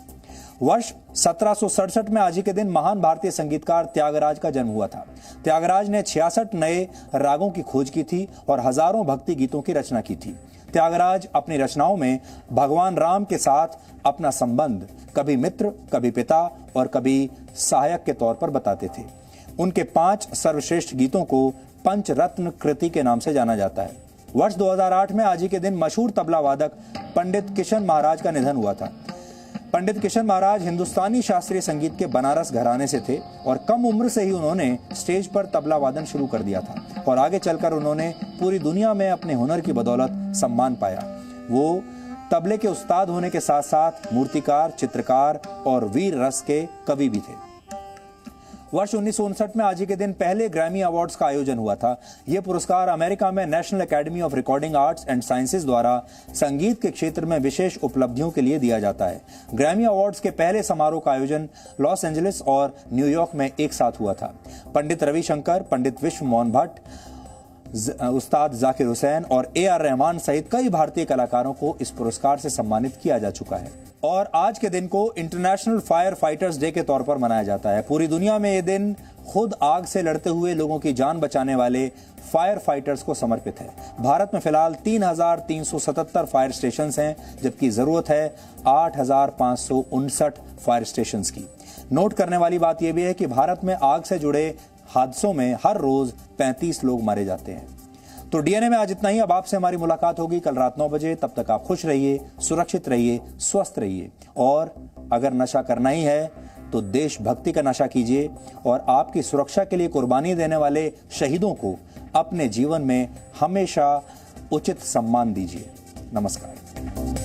Speaker 1: वर्ष 1767 में आज ही के दिन महान भारतीय संगीतकार त्यागराज का जन्म हुआ था. त्यागराज ने 66 नए रागों की खोज की थी और हजारों भक्ति गीतों की रचना की थी. त्यागराज अपनी रचनाओं में भगवान राम के साथ अपना संबंध कभी मित्र, कभी पिता और कभी सहायक के तौर पर बताते थे. उनके 5 सर्वश्रेष्ठ गीतों को पंचरत्न कृति के नाम से जाना जाता है. वर्ष 2008 में आज ही के दिन मशहूर तबला वादक पंडित किशन महाराज का निधन हुआ था. पंडित किशन महाराज हिंदुस्तानी शास्त्रीय संगीत के बनारस घराने से थे और कम उम्र से ही उन्होंने स्टेज पर तबला वादन शुरू कर दिया था और आगे चलकर उन्होंने पूरी दुनिया में अपने हुनर की बदौलत सम्मान पाया. वो तबले के उस्ताद होने के साथ साथ मूर्तिकार, चित्रकार और वीर रस के कवि भी थे. वर्ष 1959 में आज ही के दिन पहले ग्रैमी अवार्ड्स का आयोजन हुआ था. यह पुरस्कार अमेरिका में national academy of recording arts and sciences द्वारा संगीत के क्षेत्र में विशेष उपलब्धियों के लिए दिया जाता है. ग्रैमी अवार्ड्स के पहले समारोह का आयोजन लॉस एंजलिस और न्यूयॉर्क में एक साथ हुआ था. पंडित रविशंकर, पंडित विश्व मोहन भट्ट, उस्ताद जाकिर हुसैन और AR रहमान सहित कई भारतीय कलाकारों को इस पुरस्कार से सम्मानित किया जा चुका है. और आज के दिन को इंटरनेशनल फायर फाइटर्स डे के तौर पर मनाया जाता है. पूरी दुनिया में ये दिन खुद आग से लड़ते हुए लोगों की जान बचाने वाले फायर फाइटर्स को समर्पित है। भारत में फिलहाल 3,377 फायर स्टेशन हैं, जबकि जरूरत है 8,559 फायर स्टेशन की। नोट करने वाली बात यह भी है कि भारत में आग से जुड़े हादसों में हर रोज 35 लोग मारे जाते हैं। तो डीएनए में आज इतना ही। अब आपसे हमारी मुलाकात होगी कल रात 9 बजे। तब तक आप खुश रहिए, सुरक्षित रहिए, स्वस्थ रहिए, और अगर नशा करना ही है तो देशभक्ति का नशा कीजिए और आपकी सुरक्षा के लिए कुर्बानी देने वाले शहीदों को अपने जीवन में हमेशा उचित सम्मान दीजिए। नमस्कार।